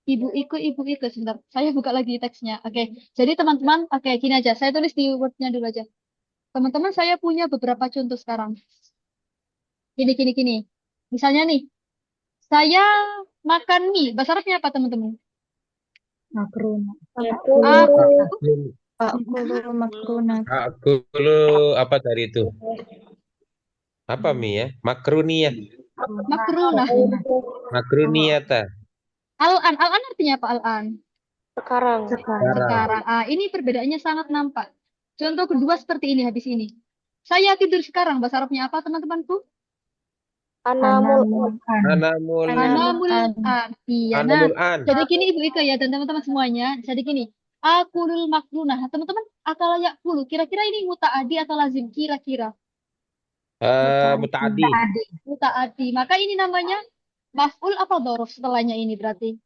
Ibu Iko sebentar. Saya buka lagi teksnya. Oke. Jadi teman-teman, oke gini aja. Saya tulis di Word-nya dulu aja. Teman-teman, saya punya beberapa contoh sekarang. Gini. Misalnya nih, saya makan mie. Bahasa Arabnya apa teman-teman? Makrona. Akulu makruna. Akulu apa tadi itu? Apa mie ya? Makroni ya? Makruna. Makronia ta. Al-an artinya apa al-an? Sekarang. Sekarang. Ini perbedaannya sangat nampak. Contoh kedua seperti ini habis ini. Saya tidur sekarang. Bahasa Arabnya apa teman-temanku? Anamul. Anamul an. Iya. Nah, jadi gini Ibu Ika ya dan teman-teman semuanya. Jadi gini. Akulul makrunah. Teman-teman, akal yakulu. Kira-kira ini muta'adi atau lazim? Kira-kira. Muta'adi. Muta'adi. Maka ini namanya maf'ul apa dhorof setelahnya ini berarti?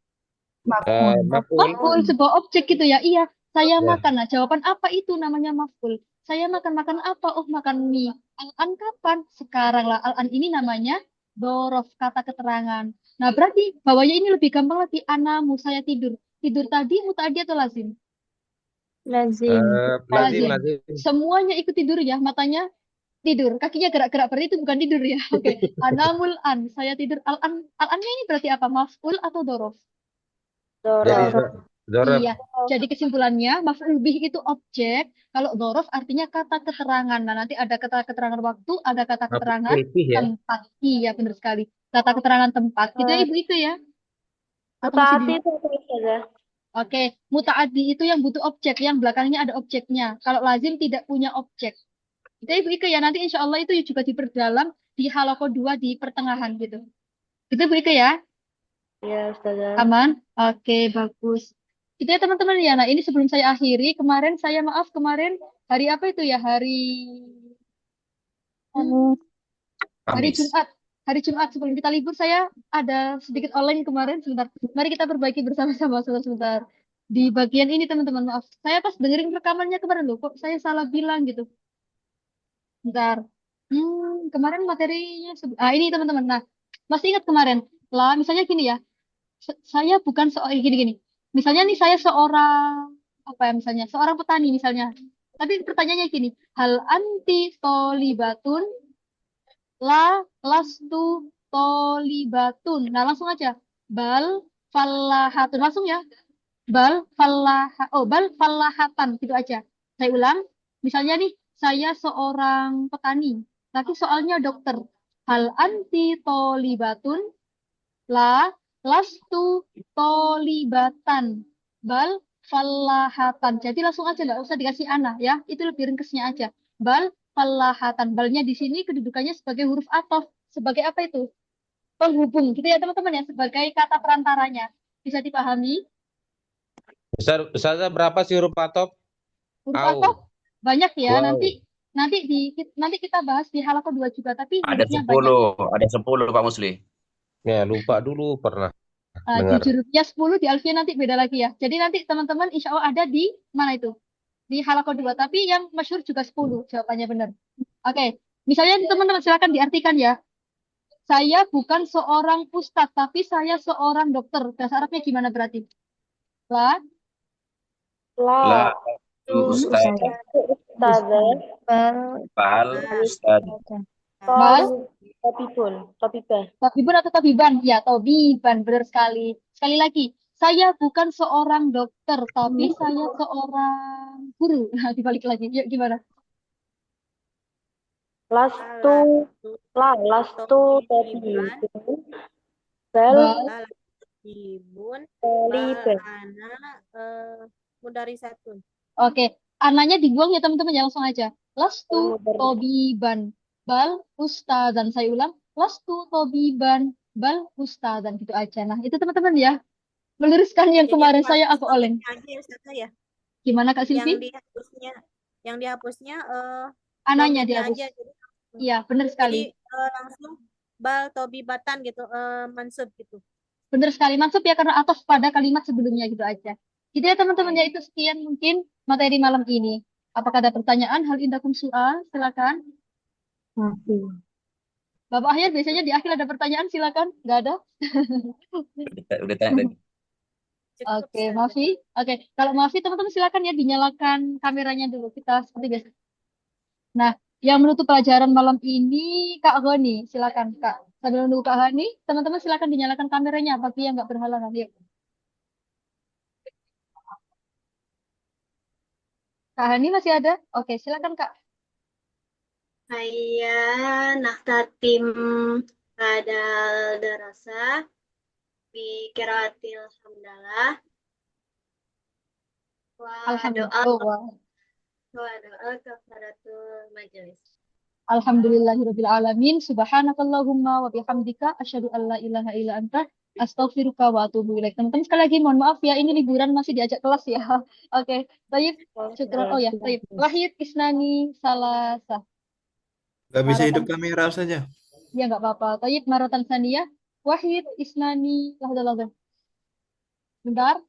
Maf'ul sebuah objek gitu ya. Iya, saya makan. Nah, jawaban apa itu namanya maf'ul? Saya makan apa? Oh, makan mie. Al-an kapan? Sekarang lah. Al-an ini namanya dhorof, kata keterangan. Nah, berarti bawahnya ini lebih gampang lagi. Anamu, saya tidur. Tidur tadi muta'adi atau lazim? Lazim. Lazim. Semuanya ikut tidur ya, matanya tidur, kakinya gerak-gerak, berarti itu bukan tidur ya. Oke. Anamul an, saya tidur. Al-annya ini berarti apa? Maf'ul atau dhorof? Dhorof. Iya. Jadi kesimpulannya maf'ul bih itu objek, kalau dhorof artinya kata keterangan. Nah, nanti ada kata keterangan waktu, ada kata keterangan tempat. Iya, benar sekali. Kata keterangan tempat. Gitu ya Ibu itu ya. Muta'ati itu apa saja? Oke, muta'adi itu yang butuh objek, yang belakangnya ada objeknya. Kalau lazim tidak punya objek. Itu Ibu Ika ya, nanti insya Allah itu juga diperdalam di halaqah 2 di pertengahan gitu. Itu Ibu Ika ya? Ya, Ustazah. Aman? Oke, bagus. Itu ya teman-teman ya. Nah, ini sebelum saya akhiri, kemarin hari apa itu ya? Hari Jumat. Hari Jumat sebelum kita libur saya ada sedikit online kemarin sebentar. Mari kita perbaiki bersama-sama sebentar. Di bagian ini teman-teman, maaf. Saya pas dengerin rekamannya kemarin loh, kok saya salah bilang gitu. Bentar. Kemarin materinya ini teman-teman. Nah, masih ingat kemarin? Lah, misalnya gini ya. Saya bukan gini. Misalnya nih saya seorang seorang petani misalnya. Tapi pertanyaannya gini, hal anti tolibatun lastu tolibatun. Nah, langsung aja. Bal fallahatun. Langsung ya. Bal fallahatan gitu aja. Saya ulang. Misalnya nih, saya seorang petani, tapi soalnya dokter. Hal anti tolibatun lastu tolibatan bal fallahatan. Jadi langsung aja, nggak usah dikasih ana ya. Itu lebih ringkesnya aja. Bal fallahatan. Balnya di sini kedudukannya sebagai huruf athof. Sebagai apa itu? Penghubung. Gitu ya teman-teman ya. Sebagai kata perantaranya. Bisa dipahami? Ustazah berapa sih huruf athof? Huruf athof banyak ya. Wow. Nanti kita bahas di halaqah 2 juga. Tapi ada 10, banyak. Ada 10 Pak Musli. Ya, lupa dulu pernah. Di jurufnya 10, di alfiah nanti beda lagi ya. Jadi nanti teman-teman insya Allah ada di mana itu? Di halaqah 2. Tapi yang masyhur juga 10 jawabannya benar. Oke. Misalnya teman-teman silakan diartikan ya. Saya bukan seorang ustadz, tapi saya seorang dokter. Bahasa Arabnya gimana berarti? La Ustazah. Bal Ustazah. Tabibun atau tabiban? Ya, tabiban, benar sekali. Sekali lagi, saya bukan seorang dokter, tapi saya seorang guru. Nah, dibalik lagi. Yuk, gimana? Lastu tabibun. Tabibun. Mudarisatun. Oke, ananya dibuang ya teman-teman, ya langsung aja. Lastu tabiban. Bal ustadzan. Saya ulang, lastu tobiban bal ustadzan, gitu aja. Nah, itu teman-teman ya. Meluruskan yang kemarin aku oleng. Ya. Gimana Kak Silvi? Yang dihapusnya ananya dihapus. Iya, benar sekali. Jadi langsung bal tobibatan gitu, mansub gitu. Benar sekali, mansub ya karena atas pada kalimat sebelumnya gitu aja. Gitu ya teman-teman ya, itu sekian mungkin materi malam ini. Apakah ada pertanyaan? Hal indakum soal, silakan. Bapak Ahyar biasanya di akhir ada pertanyaan, silakan. Nggak ada? Udah tanya tadi. Cukup, Oke, Ustazah. Mafi. Oke, kalau Mafi teman-teman silakan ya dinyalakan kameranya dulu. Kita seperti biasa. Nah, yang menutup pelajaran malam ini Kak Goni, silakan Kak. Sambil menunggu Kak Hani, teman-teman silakan dinyalakan kameranya bagi yang nggak berhalangan. Yuk. Kak Hani masih ada? Oke, silakan Kak. Saya naktatim pada darasa bi qiraatil hamdalah wa doa Alhamdulillah. wa doa kafaratul majelis. Alhamdulillahirabbil alamin. Subhanakallahumma wa bihamdika asyhadu an la ilaha illa anta astaghfiruka wa atubu ilaik. Teman-teman sekali lagi mohon maaf ya ini liburan masih diajak kelas ya. Oke, Tayyib. Syukran. Oh ya, Tayyib. Wahid Isnani Salasa. Gak bisa hidup Maratan. kamera saja. Ya nggak apa-apa. Tayyib Maratan Saniyah. Wahid Isnani lahdah. Bentar.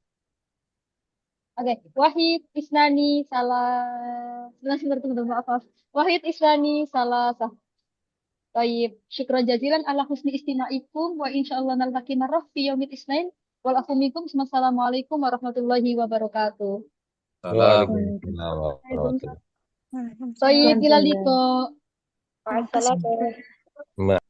Oke, Wahid Isnani salah. Sebentar, maaf. Wahid Isnani Salasa. Baik, syukran jazilan ala husni istimaikum wa insyaallah naltaqi marrah fi yaumil isnain wal afu minkum. Assalamualaikum warahmatullahi wabarakatuh. Waalaikumsalam warahmatullahi Baik, ila liqa. Waalaikumsalam. wabarakatuh.